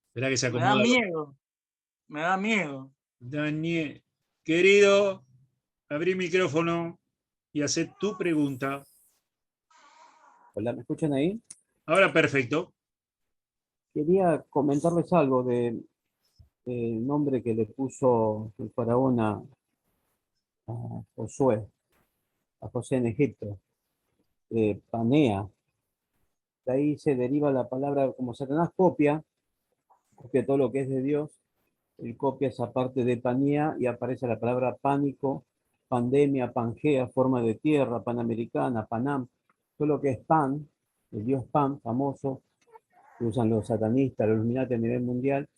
Espera que se acomoda. Me da miedo. Me da miedo. Daniel. Querido, abrí micrófono y hacé tu pregunta. Hola, ¿me escuchan ahí? Ahora perfecto. Quería comentarles algo del nombre que le puso el faraón a Josué, a José en Egipto, Panea. De ahí se deriva la palabra, como Satanás copia todo lo que es de Dios, él copia esa parte de Panea y aparece la palabra pánico, pandemia, Pangea, forma de tierra, panamericana, Panam, todo lo que es Pan, el dios Pan, famoso, que usan los satanistas, los Illuminati a nivel mundial,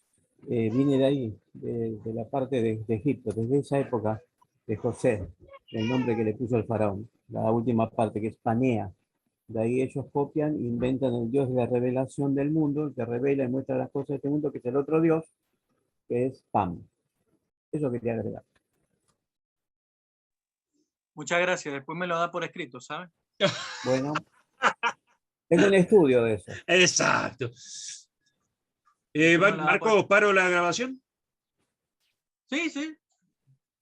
viene de ahí, de la parte de Egipto, desde esa época de José, el nombre que le puso el faraón, la última parte que es Panea. De ahí ellos copian, inventan el dios de la revelación del mundo, que revela y muestra las cosas de este mundo, que es el otro dios, que es Pam. Eso quería agregar. Muchas gracias. Después me lo da por escrito, ¿sabes? Bueno, tengo un estudio de eso. Exacto. Marcos, ¿paro la grabación? Sí, sí.